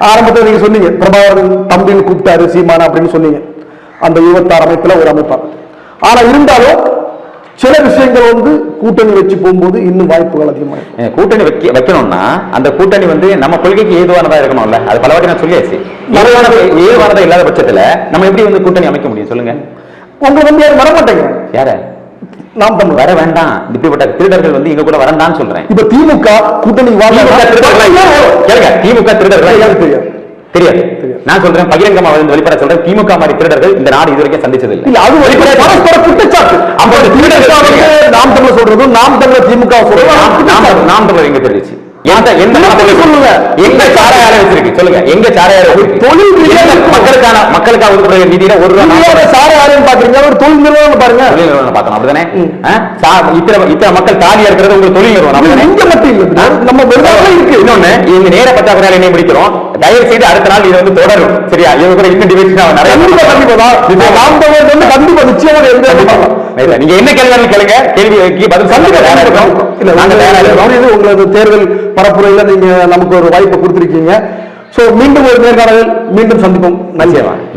ஆரம்பத்தில் நீங்க சொன்னீங்க பிரபாகரன் தம்பின்னு கூப்பிட்டாரு சீமானா அப்படின்னு சொன்னீங்க. அந்த 26 அமைப்புல ஒரு அமைப்பா. ஆனா இருந்தாலும் சில விஷயங்கள் கூட்டணி வச்சு போகும்போது இன்னும் வாய்ப்புகள் அதிகமாக. கூட்டணி வைக்கணும்னா அந்த கூட்டணி நம்ம கொள்கைக்கு ஏதுவானதா இருக்கணும்ல. அது பல வாட்டி நான் சொல்லியாச்சு. ஏதுவானதா இல்லாத பட்சத்துல நம்ம எப்படி கூட்டணி அமைக்க முடியும் சொல்லுங்க? உங்களுக்கு யாரும் வரமாட்டேங்க. யார? நாம் தமிழ் வர வேண்டாம். இப்படிப்பட்ட திருடர்கள் எங்க கூட வரண்டான்னு சொல்றேன். இப்ப திமுக கூட்டணி திமுக திருடர்கள் தெரியாது. நான் சொல்றேன் பகிரங்கமா வெளிப்பட சொல்றேன். திமுக மாதிரி திருடர்கள் இந்த நாடு இதுவரைக்கும் சந்திச்சது இல்லை. அது பரஸ்பர குற்றச்சாட்டு. நாம் தமிழ் சொல்றதும் நாம் தமிழர் திமுக சொல்றதும் நாம் தமிழர் எங்க தெரிவிச்சு எங்க சாரையார வச்சிருக்கு சொல்லுங்க? எங்க சாரையார தொழில் மக்களுக்காக ஒதுக்கப்படுற நிதியில ஒரு சாரையாரம் பாக்குறீங்க, ஒரு தொழில் நிறுவனம் பாருங்க. தொழில் நிறுவனம் பார்க்கணும் அப்படிதானே? இத்தனை மக்கள் தாலியா இருக்கிறது உங்களுக்கு தொழில் நிறுவனம் இங்க மட்டும் இல்லை, நம்ம இருக்கு. இன்னொன்னு இங்க நேர பற்றாக்குறையால என்ன முடிக்கிறோம். தயவு செய்து அடுத்த நாள் இது தொடரும். சரியா? இவங்க கூட இன்னும் டிபேட் நிறைய கண்டிப்பா நிச்சயமா நீங்க என்ன கேள்வி கேளுங்க. கேள்வி பதில் உங்களது தேர்தல் பரப்புரையில நீங்க நமக்கு ஒரு வாய்ப்பை கொடுத்திருக்கீங்க. மீண்டும் ஒரு நேர்காணலில் மீண்டும் சந்திப்போம்.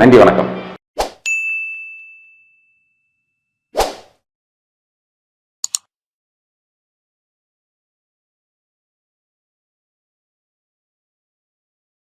நன்றி, வணக்கம்.